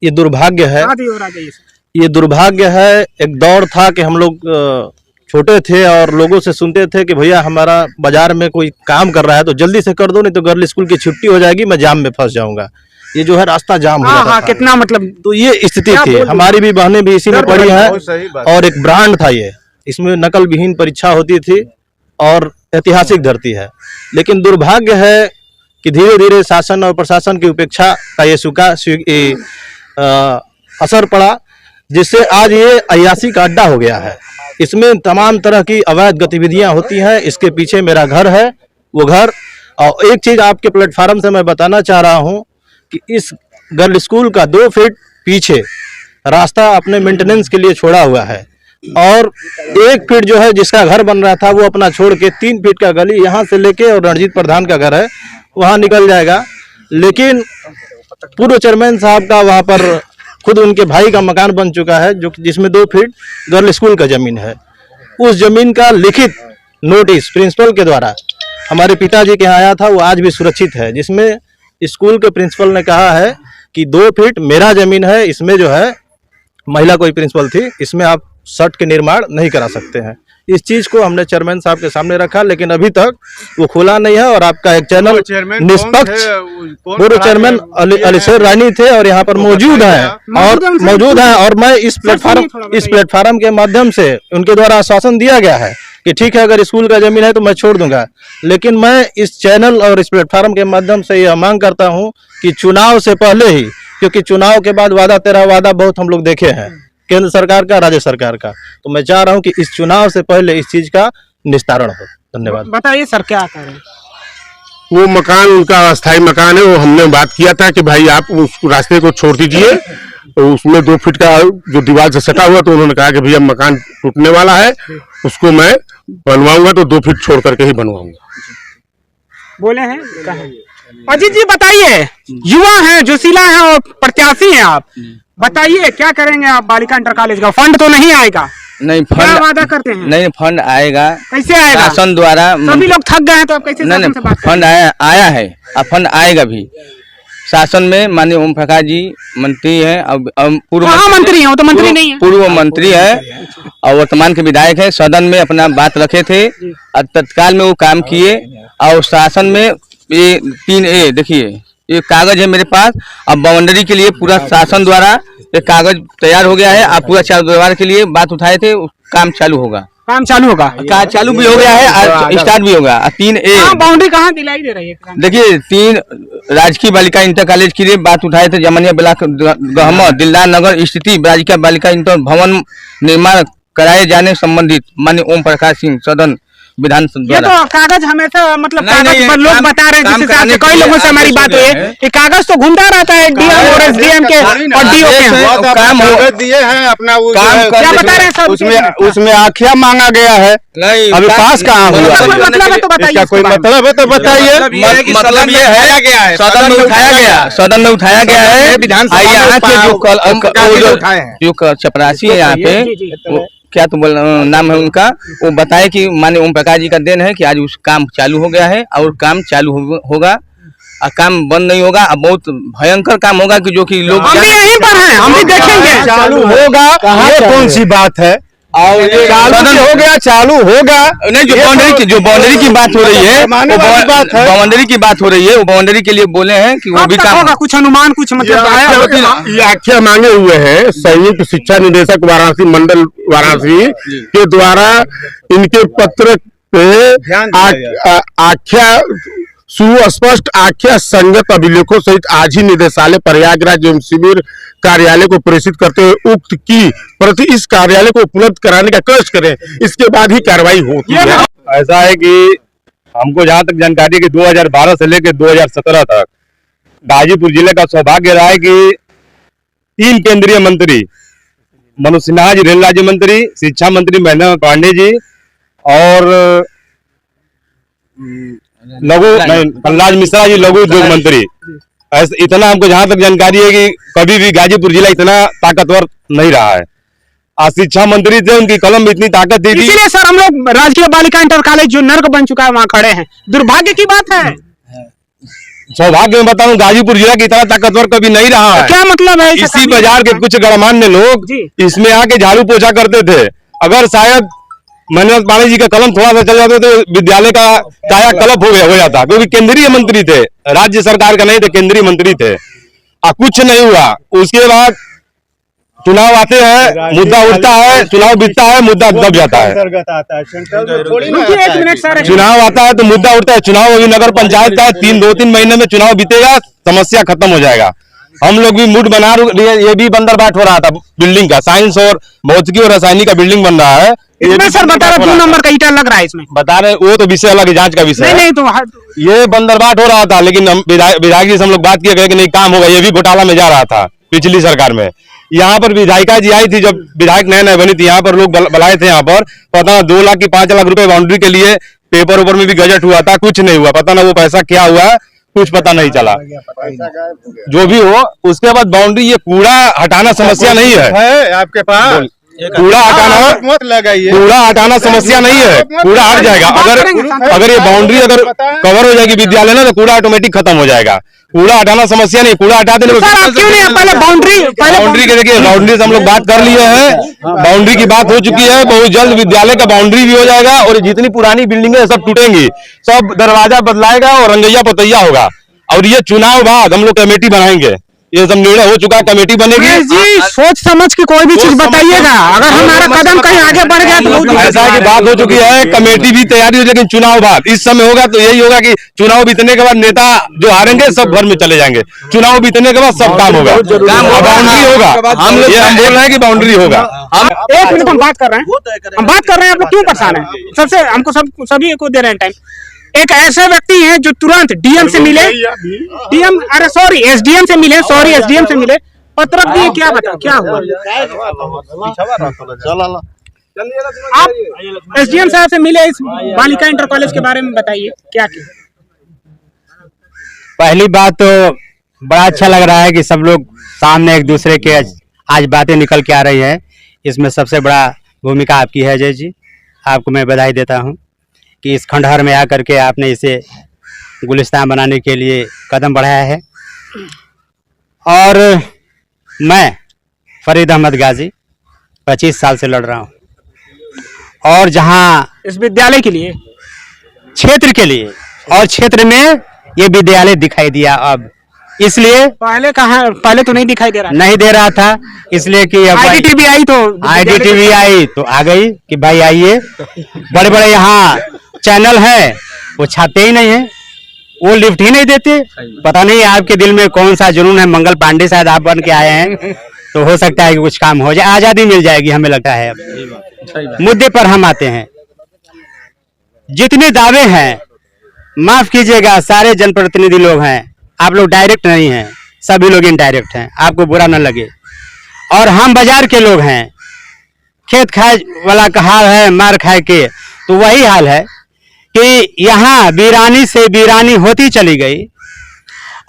ये दुर्भाग्य है, ये ये दुर्भाग्य है। एक दौर था कि हम लोग छोटे थे और लोगों से सुनते थे कि भैया हमारा बाजार में कोई काम कर रहा है तो जल्दी से कर दो, नहीं तो गर्ल स्कूल की छुट्टी हो जाएगी, मैं जाम में फंस जाऊंगा। ये जो है रास्ता जाम हो जाता था। कितना मतलब, तो ये स्थिति थी। हमारी भी बहनें भी इसी में पढ़ी हैं और एक ब्रांड था ये, इसमें नकल विहीन परीक्षा होती थी और ऐतिहासिक धरती है। लेकिन दुर्भाग्य है कि धीरे धीरे शासन और प्रशासन की उपेक्षा का ये असर पड़ा, जिससे आज ये अय्यासी का अड्डा हो गया है। इसमें तमाम तरह की अवैध गतिविधियां होती हैं। इसके पीछे मेरा घर है, वो घर। और एक चीज आपके प्लेटफार्म से मैं बताना चाह रहा हूं कि इस गर्ल स्कूल का 2 फीट पीछे रास्ता अपने मेंटेनेंस के लिए छोड़ा हुआ है और 1 फीट जो है जिसका घर बन रहा था वो अपना छोड़ के 3 फीट का गली यहाँ से लेके और रणजीत प्रधान का घर है वहाँ निकल जाएगा। लेकिन पूर्व चेयरमैन साहब का वहाँ पर खुद उनके भाई का मकान बन चुका है, जो जिसमें 2 फीट गर्ल स्कूल का जमीन है। उस जमीन का लिखित नोटिस प्रिंसिपल के द्वारा हमारे पिताजी के यहाँ आया था, वो आज भी सुरक्षित है, जिसमें स्कूल के प्रिंसिपल ने कहा है कि 2 फीट मेरा जमीन है, इसमें जो है महिला कोई प्रिंसिपल थी, इसमें आप शर्ट के निर्माण नहीं करा सकते हैं। इस चीज को हमने चेयरमैन साहब के सामने रखा, लेकिन अभी तक वो खुला नहीं है। और आपका एक चैनल निष्पक्ष पूर्व चेयरमैन अलीशेर रानी थे और यहाँ पर मौजूद हैं और मैं इस प्लेटफार्म के माध्यम से उनके द्वारा आश्वासन दिया गया है कि ठीक है, अगर स्कूल का जमीन है तो मैं छोड़ दूंगा। लेकिन मैं इस चैनल और इस प्लेटफार्म के माध्यम से यह मांग करता हूं कि चुनाव से पहले ही, क्योंकि चुनाव के बाद वादा तेरा वादा बहुत हम लोग देखे हैं, केंद्र सरकार का, राज्य सरकार का, तो मैं चाह रहा हूं कि इस चुनाव से पहले इस चीज का निस्तारण हो। धन्यवाद। बताइए सर, क्या करें? वो मकान उनका अस्थायी मकान है, वो हमने बात किया था कि भाई आप उस रास्ते को छोड़ दीजिए, तो उसमें 2 फीट का जो दीवार से सटा हुआ, तो उन्होंने कहा कि भैया मकान टूटने वाला है, उसको मैं बनवाऊंगा तो 2 फीट छोड़ करके ही बनवाऊंगा। बोले हैं अजीत जी, बताइए, युवा हैं, जोशीला हैं और प्रत्याशी हैं आप, बताइए क्या करेंगे आप? बालिका इंटर कॉलेज का फंड तो नहीं आएगा? नहीं, क्या फंड वादा करते हैं? नहीं, फंड आएगा। कैसे आएगा? शासन द्वारा। सभी लोग थक गए हैं तो आप कैसे शासन से बात फंड आया है, अब फंड आएगा भी। शासन में माननीय ओम प्रकाश जी मंत्री हैं, अब पूर्व मंत्री हैं, वो तो मंत्री नहीं है, पूर्व मंत्री है और वर्तमान के विधायक है। सदन में अपना बात रखे थे और तत्काल में वो काम किए। और शासन में ये 3A देखिए, ये कागज है मेरे पास। अब बाउंड्री के लिए पूरा शासन द्वारा ये कागज तैयार हो गया है। आप पूरा 4 दीवार के लिए बात उठाए थे, काम चालू होगा। काम चालू होगा? चालू भी हो गया है, स्टार्ट भी होगा। 3A बाउंड्री कहाँ दिलाई दे रही है? देखिए, 3 राजकीय बालिका इंटर कॉलेज के लिए बात उठाए थे। जमनिया ब्लॉक गहमा दिलदार नगर स्थिति राजकीय बालिका इंटर भवन निर्माण कराए जाने संबंधित माननीय ओम प्रकाश सिंह सदन विधान ये तो कागज हमेशा मतलब कागज पर लोग बता रहे हैं, जिस हिसाब से कई लोगों से हमारी बात हुई है, ये कागज तो घूमता रहता है डीएम और एसडीएम के और डीओ के। काम दिए हैं अपना, वो क्या बता रहे हैं सर? उसमें आख्या मांगा गया है, अभी पास कहाँ हुआ? मतलब है तो बताइए, कोई मतलब है तो बताइए। मतलब ये है, सदन में उठाया गया, सदन में उठाया गया है। यहाँ के जो चपरासी है यहाँ पे, क्या तो नाम है उनका, वो बताए कि माननीय ओम प्रकाश जी का देन है कि आज उस काम चालू हो गया है और काम चालू होगा और काम बंद नहीं होगा। अब बहुत भयंकर काम होगा कि जो कि लोग यहीं पर हैं, हम भी देखेंगे चालू होगा। ये कौन सी बात है? और ये चालू हो गया, चालू होगा नहीं। जो बाउंड्री की बात हो रही है, बाउंड्री की बात हो रही है, वो बाउंड्री के लिए बोले हैं कि वो भी काम होगा। कुछ अनुमान, कुछ मतलब ये आख्या मांगे हुए हैं संयुक्त शिक्षा निदेशक वाराणसी मंडल वाराणसी के द्वारा इनके पत्र पे आख्या सुस्पष्ट आख्या संगत अभिलेखों सहित आज ही निदेशालय प्रयागराज एवं शिविर कार्यालय को प्रेषित करते हुए उक्त की प्रति इस कार्यालय को उपलब्ध कराने का कष्ट करें, इसके बाद ही कार्रवाई होती है। ऐसा है कि हमको जहाँ तक जानकारी है कि 2012 से लेकर 2017 तक गाजीपुर जिले का सौभाग्य रहा है कि 3 केंद्रीय मंत्री, मनोज सिन्हा जी रेल राज्य मंत्री, शिक्षा मंत्री महेंद्र पांडे जी और कलराज मिश्रा जी लघु उद्योग मंत्री, इतना हमको जहां तक जानकारी है कि कभी भी गाजीपुर जिला इतना ताकतवर नहीं रहा है। आज शिक्षा मंत्री थे, उनकी कलम में इतनी ताकत थी। इसीलिए सर हम लोग राजकीय बालिका इंटर कॉलेज जो नर्क बन चुका है वहाँ खड़े हैं। दुर्भाग्य की बात है। सौभाग्य में बताऊं, गाजीपुर जिला की इतना ताकतवर कभी नहीं रहा है। क्या मतलब है? इसी बाजार के कुछ गणमान्य लोग इसमें आके झाड़ू पोछा करते थे। अगर शायद महेंद्र पांडे जी का कलम थोड़ा सा चल जाता तो विद्यालय का कायाकल्प हो जाता, क्योंकि केंद्रीय मंत्री थे, राज्य सरकार का नहीं थे, केंद्रीय मंत्री थे। कुछ नहीं हुआ। उसके बाद चुनाव आते हैं, मुद्दा उठता है, चुनाव बीतता है, मुद्दा दब जाता है। चुनाव आता है तो मुद्दा उठता है। चुनाव अभी नगर पंचायत का 2-3 महीने में चुनाव बीतेगा, समस्या खत्म हो जाएगा। हम लोग भी मूड बना रहे, ये भी बंदरबाट हो रहा था बिल्डिंग का, साइंस और भौतिकी और रासायनिक का बिल्डिंग बन रहा है। इसमें सर बता रहे 2 नंबर का ईटा लग रहा है इसमें, बता रहे वो तो विषय अलग, जांच का विषय नहीं तो ये बंदरबाट हो रहा था। लेकिन हम विधायक जी से हम लोग बात किया गए कि नहीं काम होगा। ये भी घोटाला में जा रहा था पिछली सरकार में। यहाँ पर विधायिका जी आई थी जब विधायक नए बनी थी, यहाँ पर लोग बुलाए थे। यहाँ पर पता 2 लाख की 5 लाख रुपए बाउंड्री के लिए पेपर ऊपर में भी गजट हुआ था, कुछ नहीं हुआ। पता ना वो पैसा क्या हुआ, कुछ पता नहीं चला। जो भी हो, उसके बाद बाउंड्री, ये कूड़ा हटाना समस्या नहीं है आपके पास। कूड़ा हटाना समस्या नहीं है, कूड़ा हट जाएगा। अगर ये बाउंड्री अगर कवर हो जाएगी विद्यालय ना, तो कूड़ा ऑटोमेटिक खत्म हो जाएगा। कूड़ा हटाना समस्या नहीं, कूड़ा हटा देने बाउंड्री के देखिए, बाउंड्री से हम लोग बात कर लिए हैं, बाउंड्री की बात हो चुकी है। बहुत जल्द विद्यालय का बाउंड्री भी हो जाएगा और जितनी पुरानी बिल्डिंग है सब टूटेंगी, सब दरवाजा बदलाएगा और रंगैया पोतैया होगा। और ये चुनाव बाद हम लोग कमेटी बनाएंगे, ये सब निर्णय हो चुका, कमेटी बनेगी जी। सोच समझ के कोई भी चीज बताइएगा, अगर हमारा कदम कहीं आगे बढ़ गया तो ऐसा की बात हो चुकी है। कमेटी भी तैयारी हो, लेकिन चुनाव बाद इस समय होगा तो यही होगा कि चुनाव बीतने के बाद नेता जो हारेंगे सब घर में चले जाएंगे। चुनाव बीतने के बाद सब काम होगा, बाउंड्री होगा। हम बोल रहे हैं कि बाउंड्री होगा। हम 1 मिनट हम बात कर रहे हैं, आप लोग क्यों परेशान है? सबसे हमको सभी को दे रहे हैं टाइम। एक ऐसे व्यक्ति हैं जो तुरंत डीएम से मिले, एसडीएम से मिले, एसडीएम से मिले, पत्रक दिए। क्या बता क्या हुआ? आप एसडीएम साहब से मिले, इस बालिका इंटर कॉलेज के बारे में बताइए क्या किया? पहली बात तो बड़ा अच्छा लग रहा है कि सब लोग सामने एक दूसरे के आज बातें निकल के आ रही है। इसमें सबसे बड़ा भूमिका आपकी है अजय जी, आपको मैं बधाई देता हूं कि इस खंडहर में आकर के आपने इसे गुलिस्तान बनाने के लिए कदम बढ़ाया है। और मैं फरीद अहमद गाजी 25 साल से लड़ रहा हूं, और जहां इस विद्यालय के लिए, क्षेत्र के लिए, और क्षेत्र में ये विद्यालय दिखाई दिया अब, इसलिए पहले तो नहीं दिखाई दे रहा था, इसलिए कि अब आईडीटीवी आई तो आ गई कि भाई आइए। बड़े बड़े यहाँ चैनल है, वो छाते ही नहीं है, वो लिफ्ट ही नहीं देते। पता नहीं आपके दिल में कौन सा जुनून है, मंगल पांडे शायद आप बन के आए हैं, तो हो सकता है कि कुछ काम हो जाए, आजादी मिल जाएगी, हमें लगता है। मुद्दे पर हम आते हैं। जितने दावे हैं, माफ कीजिएगा, सारे जनप्रतिनिधि लोग हैं, आप लोग डायरेक्ट नहीं हैं, सभी लोग इनडायरेक्ट हैं, आपको बुरा न लगे। और हम बाजार के लोग हैं, खेत खाए वाला का हाल है, मार खाए के, तो वही हाल है कि यहाँ वीरानी से वीरानी होती चली गई,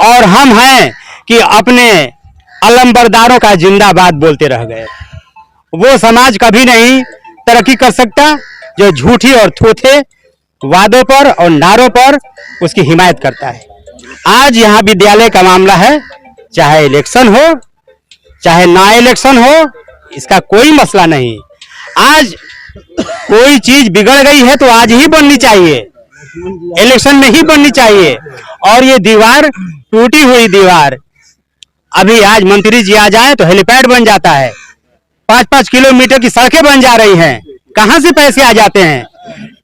और हम हैं कि अपने अलंबरदारों का जिंदाबाद बोलते रह गए। वो समाज कभी नहीं तरक्की कर सकता जो झूठी और थोथे वादों पर और नारों पर उसकी हिमायत करता है। आज यहाँ विद्यालय का मामला है, चाहे इलेक्शन हो चाहे ना इलेक्शन हो, इसका कोई मसला नहीं। आज कोई चीज बिगड़ गई है तो आज ही बननी चाहिए, इलेक्शन में ही बननी चाहिए। और ये दीवार, टूटी हुई दीवार, अभी आज मंत्री जी आ जाए तो हेलीपैड बन जाता है, 5-5 किलोमीटर की सड़कें बन जा रही हैं। कहां से पैसे आ जाते हैं?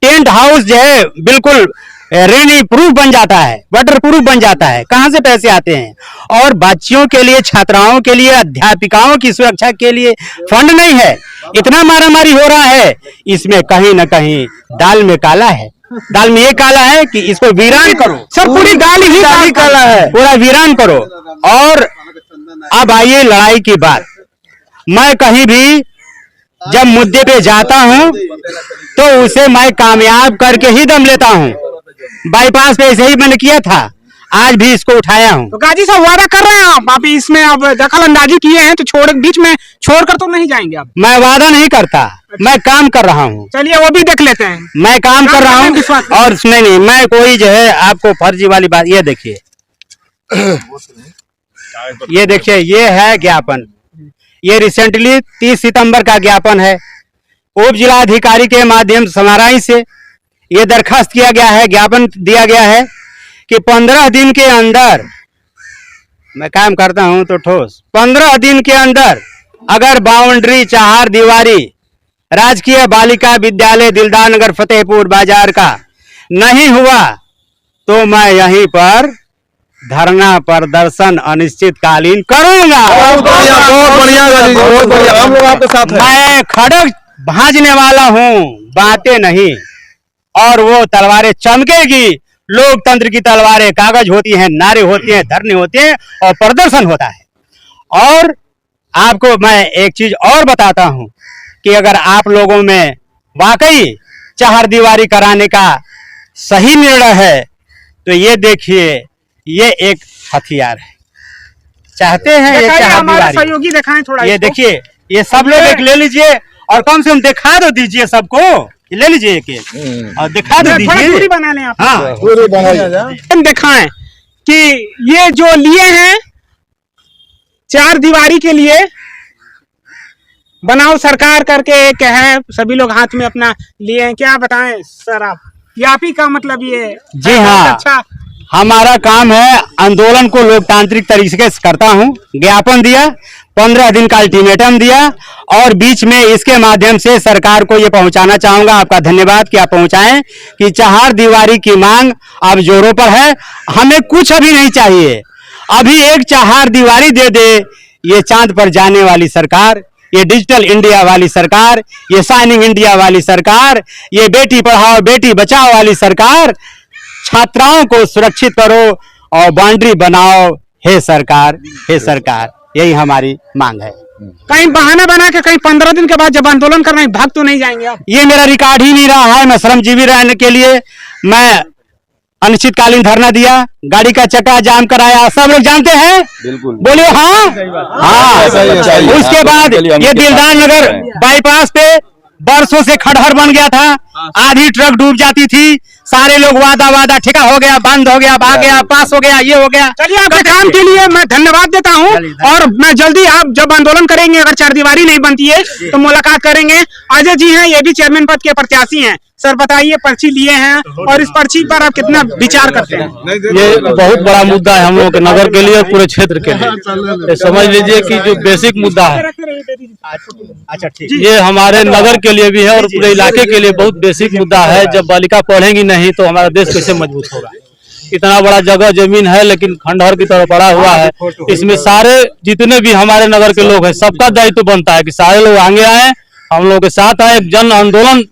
टेंट हाउस जो है बिल्कुल रेनी प्रूफ बन जाता है, वाटर प्रूफ बन जाता है, कहां से पैसे आते हैं? और बच्चियों के लिए, छात्राओं के लिए, अध्यापिकाओं की सुरक्षा के लिए फंड नहीं है। इतना मारामारी हो रहा है, इसमें कहीं न कहीं दाल में काला है। दाल में ये काला है कि इसको वीरान करो, सब पूरी दाल ही काला है, पूरा वीरान करो। और अब आइए लड़ाई की बात। मैं कहीं भी जब मुद्दे पे जाता हूं तो उसे मैं कामयाब करके ही दम लेता हूं। बाईपास पे ऐसे ही मैंने किया था, आज भी इसको उठाया हूँ। तो गाजी साहब वादा कर रहे हैं आप इसमें अब दखल अंदाजी किए हैं तो बीच में छोड़कर तो नहीं जाएंगे आप? मैं वादा नहीं करता, मैं काम कर रहा हूँ। चलिए वो भी देख लेते हैं। मैं काम कर रहा हूँ और नहीं मैं कोई जो है आपको फर्जी वाली बात, ये देखिए ये देखिए ये है ज्ञापन, ये रिसेंटली 30 सितंबर का ज्ञापन है। उप जिलाधिकारी के माध्यम समाराही से ये दरखास्त किया गया है, ज्ञापन दिया गया है कि 15 दिन के अंदर, मैं काम करता हूं तो ठोस 15 दिन के अंदर अगर बाउंड्री चार दीवारी राजकीय बालिका विद्यालय दिलदार नगर फतेहपुर बाजार का नहीं हुआ तो मैं यहीं पर धरना प्रदर्शन अनिश्चितकालीन करूंगा। बहुत बढ़िया बहुत बढ़िया, हम लोग आपके साथ हैं। मैं खड़ग भाजने वाला हूं, बातें नहीं, और वो तलवारें चमकेगी। लोकतंत्र की तलवारें कागज होती हैं, नारे होती हैं, धरने होते हैं और प्रदर्शन होता है। और आपको मैं एक चीज और बताता हूं कि अगर आप लोगों में वाकई चार दीवारी कराने का सही निर्णय है तो ये देखिए ये एक हथियार है। चाहते हैं ये चार दीवारी, सहयोगी दिखाएं थोड़ा, ये देखिए ये सब लोग एक ले लीजिए और कम से कम दिखा दो दीजिए सबको, ले लीजिए एक और दिखा दो दीजिए। दूरी बना लें आप। हाँ हम दिखाएं कि ये जो लिए हैं चार दीवारी के लिए बनाओ सरकार करके एक है, सभी लोग हाथ में अपना लिए हैं। क्या बताएं सर आप ही का मतलब ये? जी हाँ, अच्छा हमारा काम है आंदोलन को लोकतांत्रिक तरीके से करता हूँ। ज्ञापन दिया, 15 दिन का अल्टीमेटम दिया और बीच में इसके माध्यम से सरकार को ये पहुंचाना चाहूंगा, आपका धन्यवाद कि आप पहुंचाएं कि चार दीवारी की मांग अब जोरों पर है। हमें कुछ अभी नहीं चाहिए, अभी एक चार दीवारी दे दे ये चांद पर जाने वाली सरकार, ये डिजिटल इंडिया वाली सरकार, ये शाइनिंग इंडिया वाली सरकार, ये बेटी पढ़ाओ बेटी बचाओ वाली सरकार, छात्राओं को सुरक्षित करो और बाउंड्री बनाओ। हे सरकार, हे सरकार, यही हमारी मांग है। कहीं बहाना बना के कहीं 15 दिन के बाद जब आंदोलन करना भाग तो नहीं जाएंगे आप? ये मेरा रिकॉर्ड ही नहीं रहा है। मैं श्रमजीवी रहने के लिए मैं अनिश्चितकालीन धरना दिया, गाड़ी का चक्का जाम कराया, सब लोग जानते हैं। बिल्कुल बोलिए हाँ हाँ। उसके बाद ये दिलदार नगर बाईपास पे बरसों से खड़हर बन गया था, आधी ट्रक डूब जाती थी, सारे लोग वादा ठेका हो गया, बंद हो गया, भाग गया, पास हो गया, ये हो गया। चलिए आपके काम के लिए मैं धन्यवाद देता हूँ और मैं जल्दी आप जब आंदोलन करेंगे अगर चार दीवारी नहीं बनती है तो मुलाकात करेंगे। अजय जी हैं, ये भी चेयरमैन पद के प्रत्याशी हैं। सर बताइए, पर्ची लिए हैं और इस पर्ची पर आप कितना विचार करते हैं? ये बहुत बड़ा मुद्दा है हम लोगों के नगर के लिए, पूरे क्षेत्र के लिए। समझ लीजिए कि जो बेसिक मुद्दा है अच्छा ठीक, ये हमारे नगर के लिए भी है और पूरे इलाके के लिए बहुत बेसिक मुद्दा है। जब बालिका पढ़ेंगी नहीं तो हमारा देश कैसे मजबूत होगा? इतना बड़ा जगह जमीन है लेकिन खंडहर की तरह पड़ा हुआ है। इसमें सारे जितने भी हमारे नगर के लोग हैं सबका दायित्व बनता है कि सारे लोग आगे आए, हम लोग के साथ आए, जन आंदोलन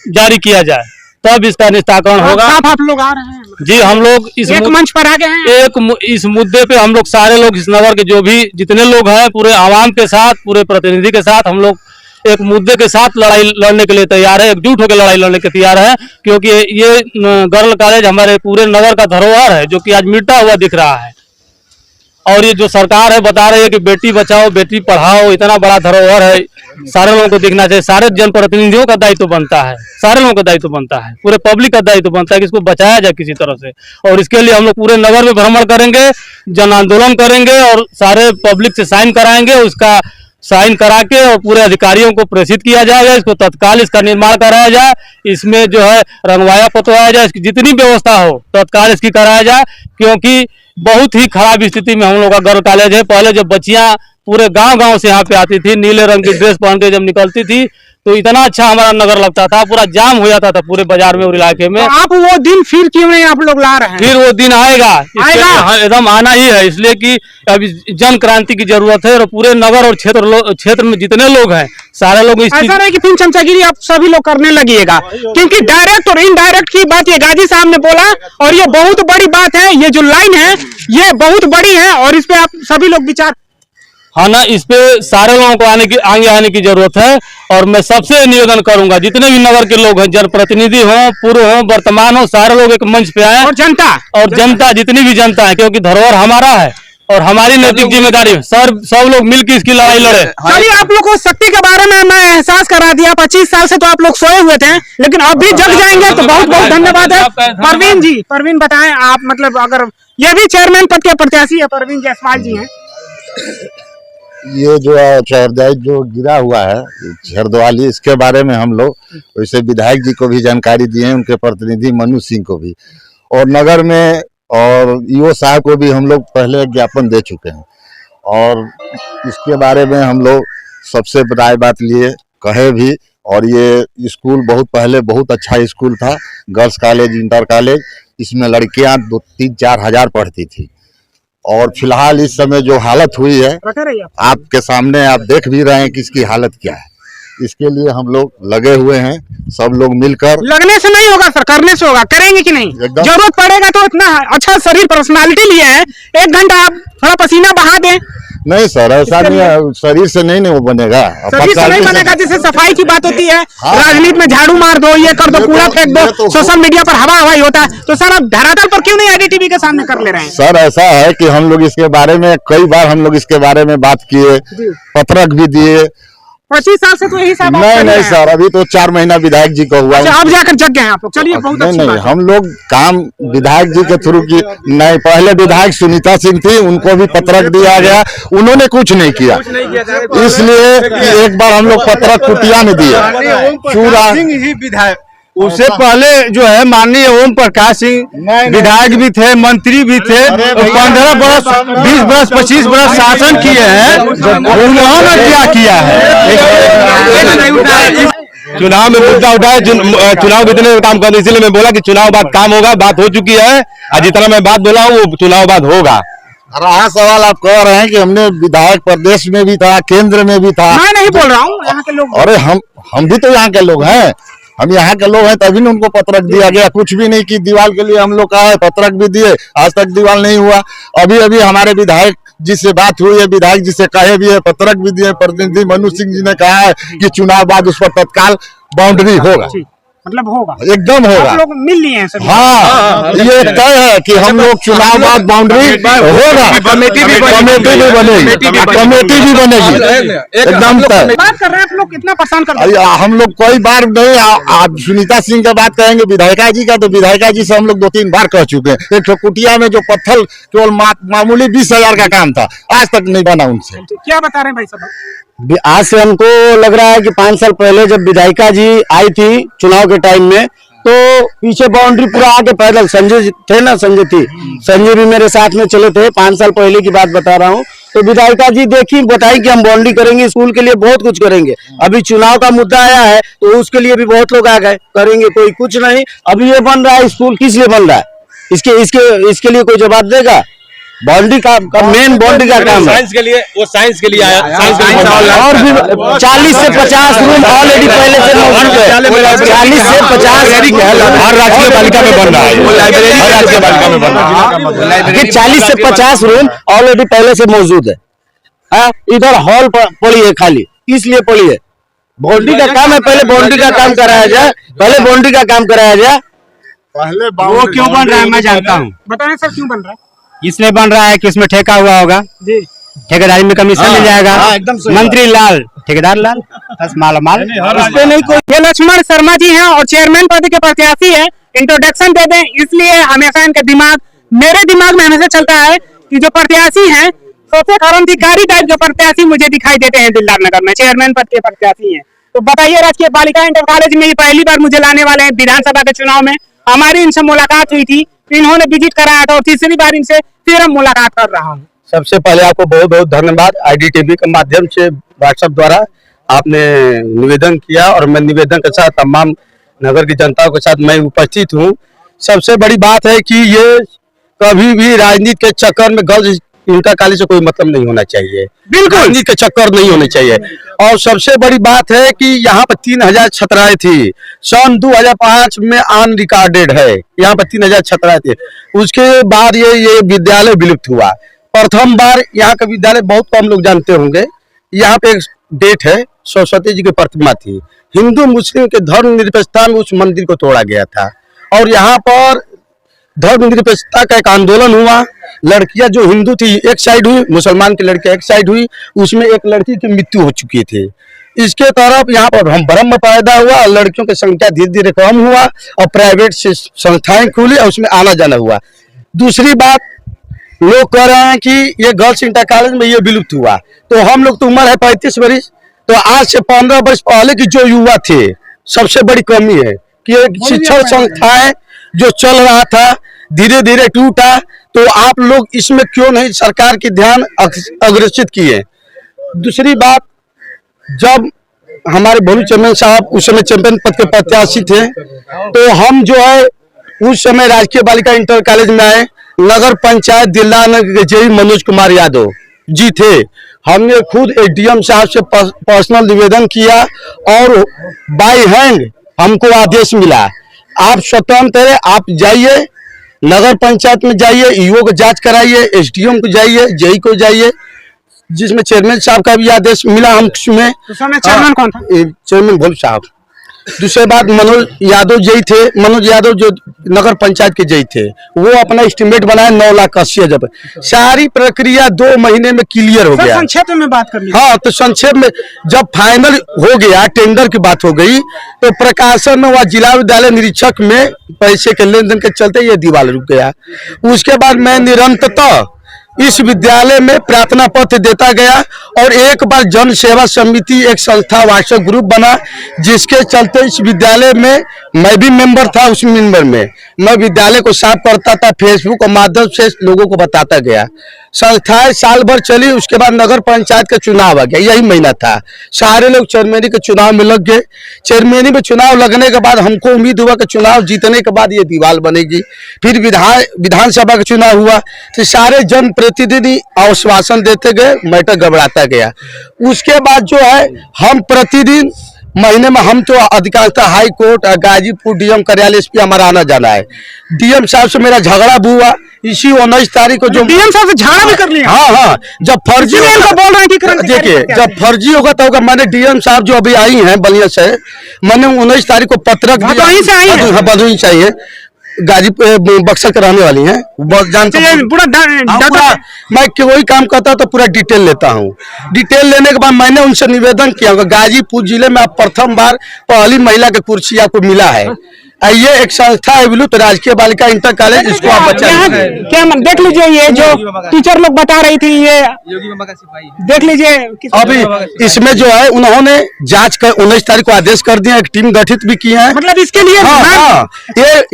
जारी किया जाए तब इसका निस्तारण होगा। आप लोग आ रहे हैं जी, हम लोग इस मंच पर आ गए हैं। इस मुद्दे पे हम लोग सारे लोग इस नगर के जो भी जितने लोग हैं पूरे आवाम के साथ, पूरे प्रतिनिधि के साथ हम लोग एक मुद्दे के साथ लड़ाई लड़ने के लिए तैयार है, एकजुट होकर लड़ाई लड़ने के तैयार है। क्योंकि ये गर्ल कॉलेज हमारे पूरे नगर का धरोहर है जो कि आज मिटता हुआ दिख रहा है। और ये जो सरकार है बता रही है कि बेटी बचाओ बेटी पढ़ाओ, इतना बड़ा धरोहर है, सारे लोगों को देखना चाहिए। सारे जनप्रतिनिधियों का दायित्व बनता है, सारे लोगों का दायित्व बनता है, पूरे पब्लिक का दायित्व बनता है कि इसको बचाया जाए किसी तरह से। और इसके लिए हम लोग पूरे नगर में भ्रमण करेंगे, जन आंदोलन करेंगे और सारे पब्लिक से साइन कराएंगे। उसका साइन करा के और पूरे अधिकारियों को प्रेषित किया जाएगा, इसको तत्काल इसका निर्माण कराया जाए, इसमें जो है रंगवाया पोतवाया जाए, इसकी जितनी व्यवस्था हो तत्काल इसकी कराया जाए। क्योंकि बहुत ही खराब स्थिति में हम लोग का गर्ल कॉलेज है। पहले जब बच्चियां पूरे गांव से यहाँ पे आती थी, नीले रंग की ड्रेस पहन के जब निकलती थी तो इतना अच्छा हमारा नगर लगता था, पूरा जाम हो जाता था पूरे बाजार में और इलाके में। तो आप वो दिन फिर क्यों नहीं आप लोग ला रहे हैं? फिर वो दिन आएगा, एकदम आना ही है, इसलिए कि अभी जन क्रांति की जरूरत है। और पूरे नगर और क्षेत्र में जितने लोग हैं सारे लोग ऐसा नहीं कि फिर चमचागिरी आप सभी लोग करने लगिएगा, क्योंकि डायरेक्ट और इनडायरेक्ट की बात ये गाजी साहब ने बोला और ये बहुत बड़ी बात है। ये जो लाइन है ये बहुत बड़ी है और इस पे आप सभी लोग विचार हाँ ना, इस पे सारे लोगों को आगे आने की जरूरत है। और मैं सबसे निवेदन करूंगा, जितने भी नगर के लोग हैं, जनप्रतिनिधि हो, पूर्व हो, वर्तमान हो, सारे लोग एक मंच पे आए, और जनता जितनी भी जनता है, क्योंकि धरोहर हमारा है और हमारी नैतिक जिम्मेदारी है। सब लोग मिलकर इसकी लड़ाई लड़े। चलिए, आप लोग को शक्ति के बारे में मैं एहसास करा दिया। 25 साल से तो आप लोग सोए हुए थे, लेकिन अब भी जग जाएंगे, तो बहुत बहुत धन्यवाद है। परवीन जी, परवीन बताएं आप, मतलब अगर ये भी चेयरमैन पद के प्रत्याशी है, परवीन जायसवाल जी हैं। ये जो चौरदाई जो गिरा हुआ है झरदवाली, इसके बारे में हम लोग वैसे विधायक जी को भी जानकारी दिए हैं, उनके प्रतिनिधि मनु सिंह को भी, और नगर में और ईओ साहब को भी हम लोग पहले ज्ञापन दे चुके हैं। और इसके बारे में हम लोग सबसे राय बात लिए, कहे भी। और ये स्कूल बहुत पहले बहुत अच्छा स्कूल था, गर्ल्स कॉलेज, इंटर कॉलेज, इसमें लड़कियां 2-3-4 हजार पढ़ती थी। और फिलहाल इस समय जो हालत हुई है आपके सामने, आप देख भी रहे हैं कि इसकी हालत क्या है। इसके लिए हम लोग लगे हुए हैं, सब लोग मिलकर। लगने से नहीं होगा सर, करने से होगा। करेंगे कि नहीं? जरूरत पड़ेगा तो इतना अच्छा शरीर, पर्सनालिटी लिए है, 1 घंटा आप थोड़ा पसीना बहा दें। नहीं सर, ऐसा नहीं है, शरीर से नहीं वो बनेगा, शरीर से नहीं बनेगा। जैसे सफाई की बात होती है, राजनीति में झाड़ू मार दो, ये कर दो, कूड़ा फेंक दो, सोशल मीडिया पर हवा हवाई होता है, तो सर आप धरातल पर क्यों नहीं IDTV के सामने कर ले रहे हैं? सर ऐसा है कि हम लोग इसके बारे में कई बार हम लोग इसके बारे में बात किए, पत्रक भी दिए। 25 साल से तो यही सब नहीं सर, अभी तो 4 महीना विधायक जी को हुआ। अब जाकर जग गए आप लोग। चलिए, बहुत अच्छी बात है। हम लोग काम विधायक जी के थ्रू की नहीं, पहले विधायक सुनीता सिंह थी, उनको भी पत्रक दिया गया, उन्होंने कुछ नहीं किया। इसलिए एक बार हम लोग पत्रक कुटिया में दिए, चूरा विधायक। उससे पहले जो है माननीय ओम प्रकाश सिंह विधायक भी थे, मंत्री भी थे, 15 बरस, 20 बरस, 25 बरस शासन किए हैं। उन्होंने क्या किया है? चुनाव में मुद्दा उठाए, चुनाव कितने काम कर, इसलिए मैं बोला कि चुनाव बाद काम होगा। बात हो चुकी है, और जितना मैं बात बोला हूँ वो चुनाव बाद होगा। रहा सवाल आप कह रहे हैं कि हमने विधायक प्रदेश में भी था, केंद्र में भी था। मैं नहीं बोल रहा हूँ, यहाँ के लोग। अरे हम भी तो यहाँ के लोग हैं, हम यहाँ के लोग हैं, तभी उनको पत्रक दिया गया। कुछ भी नहीं की, दीवार के लिए हम लोग कहा है, पत्रक भी दिए, आज तक दीवार नहीं हुआ। अभी हमारे विधायक जी से बात हुई है, विधायक जी से कहे भी है, पत्रक भी दिए। प्रतिनिधि मनु सिंह जी ने कहा है कि चुनाव बाद उस पर तत्काल बाउंड्री होगा, मतलब होगा, एकदम होगा। आप लोग मिल लिए हैं सभी। हाँ, ये तय है कि हम लोग चुनाव बाद बाउंड्री होगा, कमेटी भी बनेगी, एकदम तय। बात कर रहे हैं आप लोग, कितना परेशान कर रहे हैं? हम लोग कोई बार नहीं, आप सुनीता सिंह की बात कहेंगे विधायिका जी का, तो विधायिका जी से हम लोग 2-3 बार कह चुके हैं। एक कुटिया में जो पत्थर केवल मामूली 20,000 का काम था, आज तक नहीं बना उनसे। क्या बता रहे हैं भाई साहब? आज से हमको लग रहा है कि 5 साल पहले जब विधायिका जी आई थी चुनाव के टाइम में, तो पीछे बाउंड्री पूरा आके पैदल, संजय थे ना, संजय भी मेरे साथ में चले थे। 5 साल पहले की बात बता रहा हूँ। तो विधायिका जी देखी, बताई कि हम बाउंड्री करेंगे, स्कूल के लिए बहुत कुछ करेंगे। अभी चुनाव का मुद्दा आया है तो उसके लिए भी बहुत लोग आ गए, करेंगे कोई कुछ नहीं। अभी ये बन रहा है स्कूल, किस लिए बन रहा है? इसके लिए कोई जवाब देगा? बाउंड्री का मेन बाउंड्री का काम है। साइंस के लिए, वो साइंस के लिए आया। और भी 40 से 50 रूम ऑलरेडी पहले से मौजूद है। 40 से 50 हर राजकीय बालिका में बन रहा है, हर राजकीय बालिका में बन रहा है। 40 से 50 रूम ऑलरेडी पहले से मौजूद है। इधर हॉल पड़ी है खाली, इसलिए पड़ी है। बाउंड्री का काम है, पहले बाउंड्री का काम कराया जाए, पहले वो क्यों बन रहा है मैं जानता हूँ। बताएं सर, क्यों बन रहा है? इसलिए बन रहा है कि उसमें ठेका हुआ होगा जी, ठेकेदारी में कमीशन मिल जाएगा। मंत्री लाल, ठेकेदार लाल, बस माल इस पे नहीं कोई। ये लक्ष्मण शर्मा जी हैं और चेयरमैन पद के प्रत्याशी है। इंट्रोडक्शन दे दें, इसलिए हमेशा इनका दिमाग, मेरे दिमाग में हमेशा चलता है कि जो प्रत्याशी हैं सबसे क्रांतिकारी टाइप के प्रत्याशी मुझे दिखाई देते हैं दिलदार नगर में, चेयरमैन पद के प्रत्याशी हैं। तो बताइए, राजकीय बालिका इंटर कॉलेज में ये पहली बार मुझे लाने वाले हैं। विधानसभा के चुनाव में हमारी इनसे मुलाकात हुई थी, इन्होंने विजिट कराया था, और तीसरी बार इनसे फिर हम मुलाकात कर रहा हूँ। सबसे पहले आपको बहुत बहुत धन्यवाद। IDTV के माध्यम से व्हाट्सएप द्वारा आपने निवेदन किया, और मैं निवेदन के साथ तमाम नगर की जनता के साथ मैं उपस्थित हूँ। सबसे बड़ी बात है कि ये कभी भी राजनीति के चक्कर में गर्ल्स इंटर कॉलेज से कोई मतलब नहीं होना चाहिए, बिल्कुल राजनीति के चक्कर नहीं होने चाहिए। और सबसे बड़ी बात है कि यहाँ पर 3000 छात्राएं थी, सन 2005 में ऑन रिकॉर्डेड है, यहाँ पर 3000 छात्राएं थी। उसके बाद ये विद्यालय विलुप्त हुआ। प्रथम बार यहाँ का विद्यालय बहुत कम लोग जानते होंगे। यहाँ पे एक डेट है, सरस्वती जी की प्रतिमा थी। हिंदू मुस्लिम के धर्म निरपेक्षता में उस मंदिर को तोड़ा गया था और यहाँ पर धर्म निरपेक्षता का एक आंदोलन हुआ। लड़कियां जो हिंदू थी एक साइड हुई, मुसलमान की लड़कियां एक साइड हुई, उसमें एक लड़की की मृत्यु हो चुकी थी। इसके तरफ यहाँ पर हम भ्रम पैदा हुआ, लड़कियों की संख्या धीरे धीरे कम हुआ और प्राइवेट संस्थाएं खुली और उसमें आना जाना हुआ। दूसरी बात, लोग कह रहे हैं कि ये गर्ल्स इंटर कॉलेज में ये विलुप्त हुआ, तो हम लोग तो उम्र है 35 वर्ष, तो आज से 15 वर्ष पहले की जो युवा थे, सबसे बड़ी कमी है कि शिक्षण संस्थाएं जो चल रहा था धीरे धीरे टूटा, तो आप लोग इसमें क्यों नहीं सरकार की ध्यान अग्रसित किए। दूसरी बात, जब हमारे भोलू चैम्पियन साहब उस समय चैंपियन पद के प्रत्याशी थे, तो हम जो है उस समय राजकीय बालिका इंटर कॉलेज में आए। नगर पंचायत दिल्लानगर के जेई मनोज कुमार यादव जी थे, हमने खुद एडीएम साहब से पर्सनल निवेदन किया और बाय हैंड हमको आदेश मिला, आप स्वतंत्र है, आप जाइए नगर पंचायत में जाइए, ईओ को जांच कराइए, एसडीएम को जाइए, जेई को जाइए, जिसमें चेयरमैन साहब का भी आदेश मिला हममें। चेयरमैन कौन था? चेयरमैन भोलू साहब। दूसरी बात, मनोज यादव जेई थे, मनोज यादव जो नगर पंचायत के जेई थे, वो अपना एस्टिमेट बनाया 9,80,000। सारी प्रक्रिया 2 महीने में क्लियर हो गया। संक्षेप में बात करनी। हाँ, तो संक्षेप में जब फाइनल हो गया, टेंडर की बात हो गई, तो प्रकाशन में वह जिला विद्यालय निरीक्षक में पैसे के लेन देन के चलते ये दीवार रुक गया। उसके बाद मैं निरंतरता इस विद्यालय में प्रार्थना पत्र देता गया और एक बार जन सेवा समिति एक संस्था व्हाट्सएप ग्रुप बना, जिसके चलते इस विद्यालय में मैं भी मेंबर था। उस मेंबर में मैं विद्यालय को साफ करता था, फेसबुक के माध्यम से लोगों को बताता गया। संस्थाएं साल भर चली, उसके बाद नगर पंचायत का चुनाव आ गया, यही महीना था। सारे लोग चेयरमैनी के चुनाव में लग गए। चेयरमैनी में चुनाव लगने के बाद हमको उम्मीद हुआ कि चुनाव जीतने के बाद ये दीवार बनेगी। फिर विधानसभा का चुनाव हुआ, तो सारे जनप्रतिनिधि आश्वासन देते गए, मैटर गड़बड़ाता गया। उसके बाद जो है हम प्रतिदिन महीने में हम तो अधिकांशतः हाई कोर्ट, गाजीपुर डीएम कार्यालय एसपी हमारा आना जाना है। डीएम साहब से मेरा झगड़ा भी हुआ इसी 19 तारीख को। जो डीएम साहब से झगड़ा भी कर लिया? हाँ, जब फर्जी बोल रहे हैं, देखिए जब फर्जी होगा तो होगा। मैंने डीएम साहब जो अभी आई हैं बलिया से, मैंने 19 तारीख को पत्रक भदोही से आई है? भदोही से आई है, गाजीपुर बक्सर के रहने वाली हैं, बहुत जानते हैं। मैं कोई काम करता तो पूरा डिटेल लेता हूँ। डिटेल लेने के बाद मैंने उनसे निवेदन किया, गाजीपुर जिले में आप प्रथम बार पहली महिला की कुर्सी आपको मिला है। ये एक संस्था है विलुप्त राजकीय बालिका इंटर कॉलेज, इसको आप बचा क्या देख लीजिए, ये जो टीचर लोग बता रही थी, ये देख लीजिए। अभी इसमें जो है उन्होंने जांच कर 19 तारीख को आदेश कर दिया, एक टीम गठित भी किया है। मतलब इसके लिए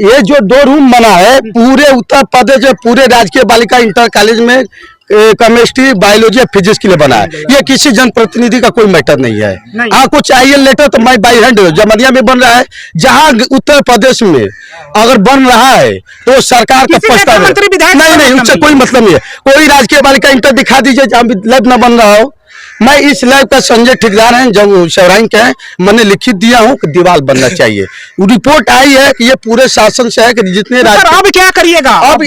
ये जो 2 रूम बना है पूरे उत्तर प्रदेश, पूरे राजकीय बालिका इंटर कॉलेज में केमिस्ट्री, बायोलॉजी और फिजिक्स के लिए बना है। ये किसी जनप्रतिनिधि का कोई मैटर नहीं है। आपको चाहिए लेटर तो मैं बाई हैंड, जमनिया में बन रहा है, जहां उत्तर प्रदेश में अगर बन रहा है तो सरकार का प्रस्ताव नहीं, उससे कोई मतलब नहीं है। कोई राजकीय बालिका इंटर दिखा दीजिए जहां लैब न बन रहा हो। मैं इस लैब का संजय ठेकेदार हैं, जब शहराइन के हैं, मैंने लिखित दिया हूँ कि दीवार बनना चाहिए। रिपोर्ट आई है कि ये पूरे शासन से है कि जितने अब क्या करिएगा? अब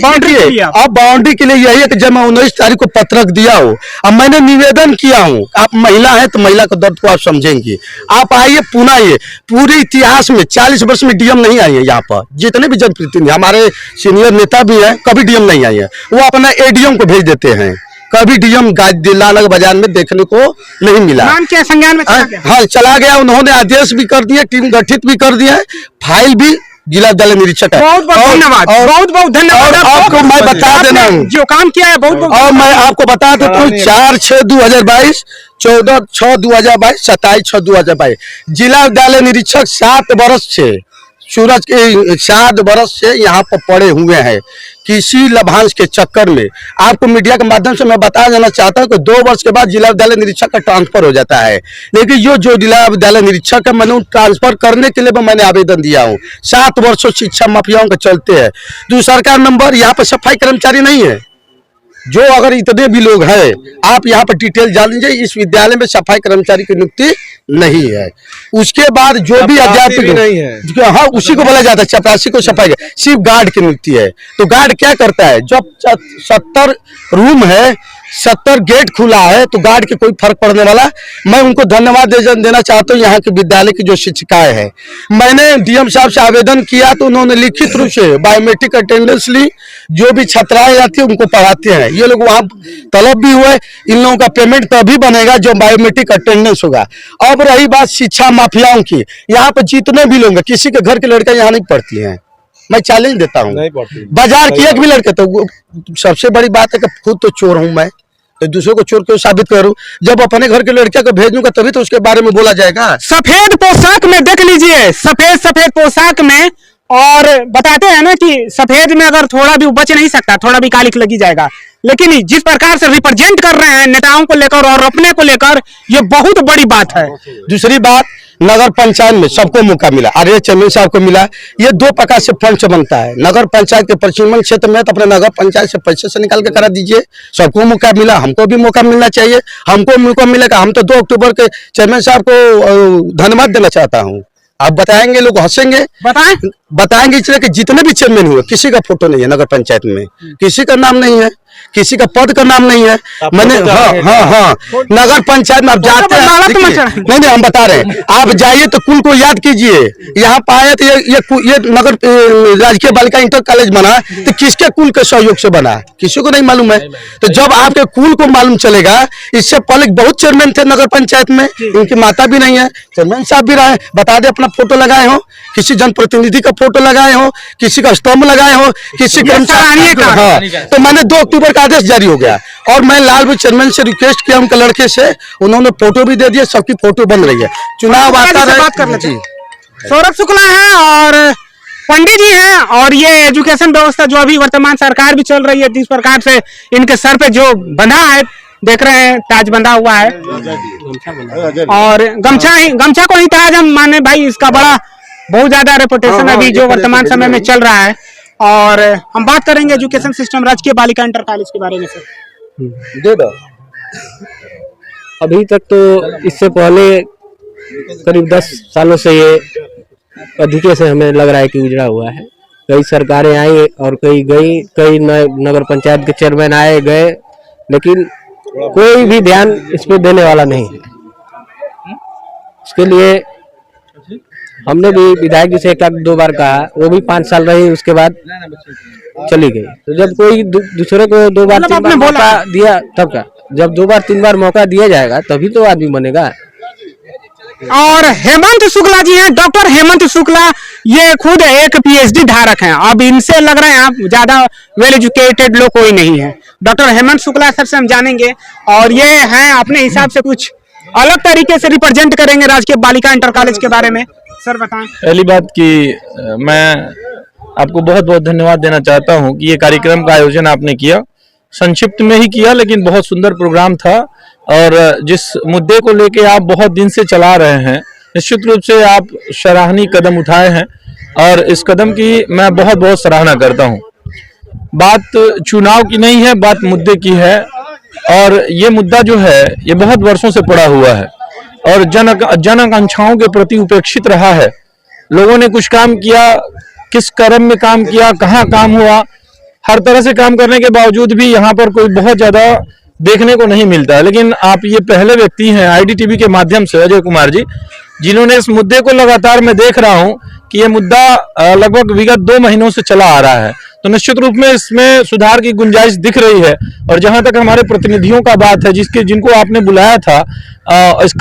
बाउंड्री के लिए यही है कि जब मैं 19 तारीख को पत्रक दिया हूँ, अब मैंने निवेदन किया हूँ, आप महिला हैं तो महिला का दर्द को आप समझेंगे। आप आइए पुनः, आइए, पूरे इतिहास में 40 वर्ष में डीएम नहीं आई है यहाँ पर। जितने भी जनप्रतिनिधि हमारे सीनियर नेता भी हैं, कभी डीएम नहीं आई है। वो अपना एडीएम को भेज देते हैं, कभी डीएम दिल्लानगर बाजार में देखने को नहीं मिला। नाम क्या संज्ञान में चला गया? हाँ, चला गया। उन्होंने आदेश भी कर दिए, टीम गठित भी कर दिया है, फाइल भी जिला विद्यालय निरीक्षक है। बहुत बहुत धन्यवाद, बहुत बहुत धन्यवाद। आपको मैं बता देना जो काम किया है बहुत बहुत। और मैं आपको बता देता हूँ 4/6/2022, 14/6/2022, 27/6/2022 जिला विद्यालय निरीक्षक 7 वर्ष से सूरज के 7 वर्ष से यहाँ पर पड़े हुए हैं किसी लाभांश के चक्कर में। आपको मीडिया के माध्यम से मैं बता देना चाहता हूँ कि 2 वर्ष के बाद जिला विद्यालय निरीक्षक का ट्रांसफर हो जाता है, लेकिन जो जिला विद्यालय निरीक्षक है मैंने ट्रांसफर करने के लिए मैंने आवेदन दिया हूँ। 7 वर्षों शिक्षा माफियाओं के चलते हैं। दूसरा नंबर, यहाँ पर सफाई कर्मचारी नहीं है, जो अगर इतने भी लोग हैं, आप यहाँ पर डिटेल जान लीजिए, इस विद्यालय में सफाई कर्मचारी की नियुक्ति नहीं है। उसके बाद जो भी अध्यापक नहीं है, हाँ उसी को बोला जाता है चपरासी को सफाई, सिर्फ गार्ड की नियुक्ति है। तो गार्ड क्या करता है, जब 70 रूम है, 70 गेट खुला है, तो गार्ड के कोई फर्क पड़ने वाला। मैं उनको धन्यवाद देना चाहता हूँ, यहाँ के विद्यालय की जो शिक्षिकाएं हैं। मैंने डीएम साहब से आवेदन किया तो उन्होंने लिखित रूप से बायोमेट्रिक अटेंडेंस ली, जो भी छात्राएं आती है उनको पढ़ाते हैं। ये लोग वहाँ तलब भी हुए, इन लोगों का पेमेंट तभी बनेगा जो बायोमेट्रिक अटेंडेंस होगा। अब रही बात शिक्षा माफियाओं की, यहाँ पर जितने भी लोग हैं, किसी के घर की लड़कियां यहाँ नहीं पढ़ती हैं, मैं चैलेंज देता हूँ। बाजार की एक भी लड़के, तो सबसे बड़ी बात है कि खुद तो चोर हूं मैं, तो दूसरों को चोर क्यों साबित करूं? जब अपने घर के लड़कियों को भेजूंगा तभी तो उसके बारे में बोला जाएगा। सफेद पोशाक में देख लीजिए, सफेद पोशाक में, और बताते हैं ना कि सफेद में अगर थोड़ा भी बच नहीं सकता, थोड़ा भी कालिक लगी जाएगा। लेकिन जिस प्रकार से रिप्रेजेंट कर रहे हैं नेताओं को लेकर और अपने को लेकर, ये बहुत बड़ी बात है। दूसरी बात, नगर पंचायत में सबको मौका मिला, आर्य चेयरमैन साहब को मिला। ये 2 प्रकार से फंड से बनता है। नगर पंचायत के परिसीमन क्षेत्र में तो अपने नगर पंचायत से पैसे से निकाल के करा दीजिए, सबको मौका मिला, हमको भी मौका मिलना चाहिए। हमको मौका मिलेगा, हम तो 2 अक्टूबर के चेयरमैन साहब को धन्यवाद देना चाहता हूँ। आप बताएंगे, लोग हंसेंगे, बताएंगे इसलिए कि जितने भी चेयरमैन हुए, किसी का फोटो नहीं है नगर पंचायत में, किसी का नाम नहीं है, किसी का पद का नाम नहीं है। मैंने हाँ नगर पंचायत में आप जाते हैं, नहीं हम बता रहे हैं, आप जाइए तो कुल को याद कीजिए। यहाँ पाए तो ये नगर राजकीय बालिका इंटर कॉलेज बना तो किसके कुल के सहयोग से बना, किसी को नहीं मालूम है। तो जब आपके कुल को मालूम चलेगा, इससे पहले बहुत चेयरमैन थे नगर पंचायत में, इनकी माता भी नहीं है, चेयरमैन साहब भी रहे, बता दे अपना फोटो लगाए हो, किसी जनप्रतिनिधि का फोटो लगाए हो, किसी का स्तंभ लगाए हो, किसी कर्मचारी का। हाँ, तो मैंने 2 अक्टूबर का आदेश जारी हो गया और मैं लालबू चेयरमैन से रिक्वेस्ट किया उनके लड़के से, उन्होंने फोटो भी दे दिया, सबकी फोटो बन रही है। चुनाव आता है। सौरभ शुक्ला है और पंडित जी हैं, और ये एजुकेशन व्यवस्था जो अभी वर्तमान सरकार भी चल रही है, जिस प्रकार से इनके सर पे जो बंधा है, देख रहे हैं ताज बंधा हुआ है, और गमछा को ही ताज हम माने भाई। इसका बड़ा बहुत ज्यादा रेपुटेशन अभी जो वर्तमान समय में चल रहा है। और हम बात करेंगे एजुकेशन सिस्टम राजकीय बालिका इंटर कॉलेज के बारे में सर। दे दो। अभी तक तो इससे पहले करीब 10 सालों से ये अधिक से हमें लग रहा है कि उजड़ा हुआ है। कई सरकारें आई और कई गई, कई नगर पंचायत के चेयरमैन आए गए, लेकिन कोई भी ध्यान इस पे देने वाला नहीं है। इसके लिए हमने भी विधायक जी से 1-2 बार कहा, वो भी 5 साल रही, उसके बाद चली गई। तो जब कोई दूसरे को 2 बार 3 बार मौका दिया, तब का जब 2 बार 3 बार मौका दिया जाएगा तभी तो आदमी बनेगा। और हेमंत शुक्ला जी हैं, डॉक्टर हेमंत शुक्ला, ये खुद एक PhD धारक हैं। अब इनसे लग रहा है आप ज्यादा वेल एजुकेटेड लोग कोई नहीं है। डॉक्टर हेमंत शुक्ला सर से हम जानेंगे, और ये हैं अपने हिसाब से कुछ अलग तरीके से रिप्रेजेंट करेंगे राजकीय बालिका इंटर कॉलेज के बारे में। सर बताएं। पहली बात कि मैं आपको बहुत बहुत धन्यवाद देना चाहता हूं कि ये कार्यक्रम का आयोजन आपने किया, संक्षिप्त में ही किया, लेकिन बहुत सुंदर प्रोग्राम था। और जिस मुद्दे को लेके आप बहुत दिन से चला रहे हैं, निश्चित रूप से आप सराहनीय कदम उठाए हैं, और इस कदम की मैं बहुत बहुत सराहना करता हूं। बात चुनाव की नहीं है, बात मुद्दे की है, और ये मुद्दा जो है ये बहुत वर्षों से पड़ा हुआ है और जन आकांक्षाओं के प्रति उपेक्षित रहा है। लोगों ने कुछ काम किया, किस क्रम में काम किया, कहाँ काम हुआ, हर तरह से काम करने के बावजूद भी यहाँ पर कोई बहुत ज्यादा देखने को नहीं मिलता है। लेकिन आप ये पहले व्यक्ति हैं IDTV के माध्यम से, अजय कुमार जी, जिन्होंने इस मुद्दे को लगातार मैं देख रहा हूं कि ये मुद्दा लगभग विगत 2 महीनों से चला आ रहा है। तो निश्चित रूप में इसमें सुधार की गुंजाइश दिख रही है। और जहां तक हमारे प्रतिनिधियों का बात है, जिनको आपने बुलाया था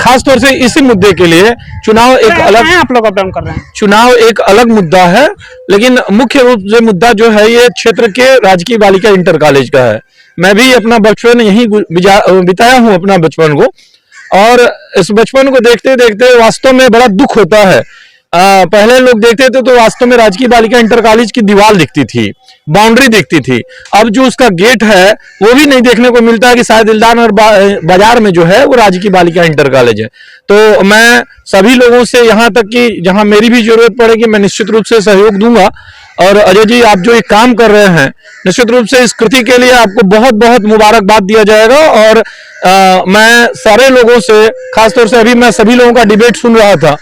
खास तौर से इसी मुद्दे के लिए, चुनाव एक अलग, आप लोग अप डाउन कर रहे हैं, चुनाव एक अलग मुद्दा है, लेकिन मुख्य रूप से मुद्दा जो है ये क्षेत्र के राजकीय बालिका इंटर कॉलेज का है। मैं भी अपना बचपन यहीं बिताया हूं अपना बचपन को, और इस बचपन को देखते देखते वास्तव में बड़ा दुख होता है। पहले लोग देखते थे तो वास्तव में राजकीय बालिका इंटर कॉलेज की दीवार दिखती थी, बाउंड्री दिखती थी। अब जो उसका गेट है वो भी नहीं देखने को मिलता है कि शायद दिलदार और बाजार में जो है वो राजकीय बालिका इंटर कॉलेज है। तो मैं सभी लोगों से, यहाँ तक कि जहां मेरी भी जरूरत पड़ेगी मैं निश्चित रूप से सहयोग दूंगा। और अजय जी, आप जो ये काम कर रहे हैं, निश्चित रूप से इस कृति के लिए आपको बहुत बहुत मुबारकबाद दिया जाएगा। और मैं सारे लोगों से, खासतौर से अभी मैं सभी लोगों का डिबेट सुन रहा था,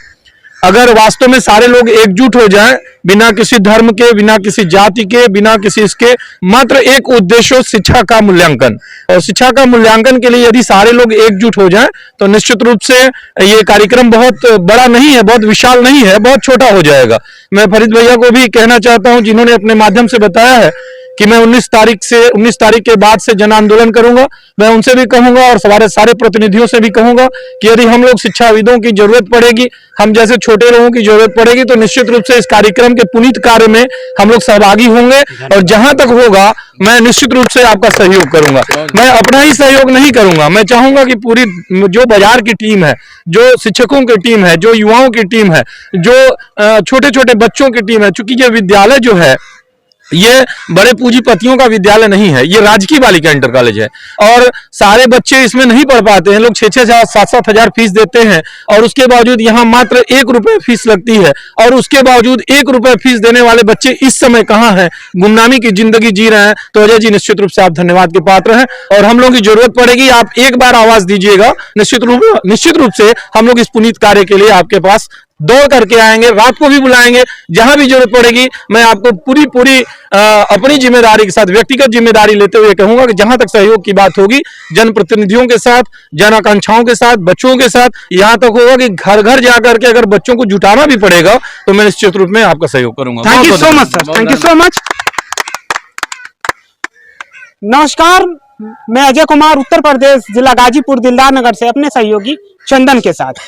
अगर वास्तव में सारे लोग एकजुट हो जाएं, बिना किसी धर्म के, बिना किसी जाति के, बिना किसी इसके, मात्र एक उद्देश्य हो शिक्षा का मूल्यांकन, और शिक्षा का मूल्यांकन के लिए यदि सारे लोग एकजुट हो जाएं तो निश्चित रूप से ये कार्यक्रम बहुत बड़ा नहीं है, बहुत विशाल नहीं है, बहुत छोटा हो जाएगा। मैं फरीद भैया को भी कहना चाहता हूं, जिन्होंने अपने माध्यम से बताया है कि मैं 19 तारीख के बाद से जन आंदोलन करूंगा। मैं उनसे भी कहूंगा और सारे प्रतिनिधियों से भी कहूंगा कि यदि हम लोग शिक्षाविदों की जरूरत पड़ेगी, हम जैसे छोटे लोगों की जरूरत पड़ेगी, तो निश्चित रूप से इस कार्यक्रम के पुनीत कार्य में हम लोग सहभागी होंगे। और जहां तक होगा मैं निश्चित रूप से आपका सहयोग करूंगा। मैं अपना ही सहयोग नहीं करूंगा, मैं चाहूंगा कि पूरी जो बाजार की टीम है, जो शिक्षकों की टीम है, जो युवाओं की टीम है, जो छोटे छोटे बच्चों की टीम है, चूंकि ये विद्यालय जो है ये बड़े पूंजीपतियों का विद्यालय नहीं है, ये राजकीय बालिका इंटर कॉलेज है, और सारे बच्चे इसमें नहीं पढ़ पाते हैं। लोग 6-6 7-7 हजार फीस देते हैं, और उसके बावजूद यहाँ मात्र 1 रुपए फीस लगती है, और उसके बावजूद 1 रुपए फीस देने वाले बच्चे इस समय कहाँ हैं, गुमनामी की जिंदगी जी रहे हैं। तो अजय जी, निश्चित रूप से आप धन्यवाद के पात्र हैं, और हम लोगों की जरूरत पड़ेगी, आप एक बार आवाज दीजिएगा, निश्चित रूप से हम लोग इस पुनीत कार्य के लिए आपके पास दौड़ करके आएंगे, रात को भी बुलाएंगे, जहां भी जरूरत पड़ेगी। मैं आपको पूरी अपनी जिम्मेदारी के साथ, व्यक्तिगत जिम्मेदारी लेते हुए कहूंगा कि जहां तक सहयोग की बात होगी, जनप्रतिनिधियों के साथ, जन आकांक्षाओं के साथ, बच्चों के साथ, यहां तक होगा कि घर घर जाकर के अगर बच्चों को जुटाना भी पड़ेगा तो मैं निश्चित रूप में आपका सहयोग करूंगा। Thank you so much sir, thank you so much. नमस्कार, मैं अजय कुमार, उत्तर प्रदेश, जिला गाजीपुर, दिलदार नगर से अपने सहयोगी चंदन के साथ।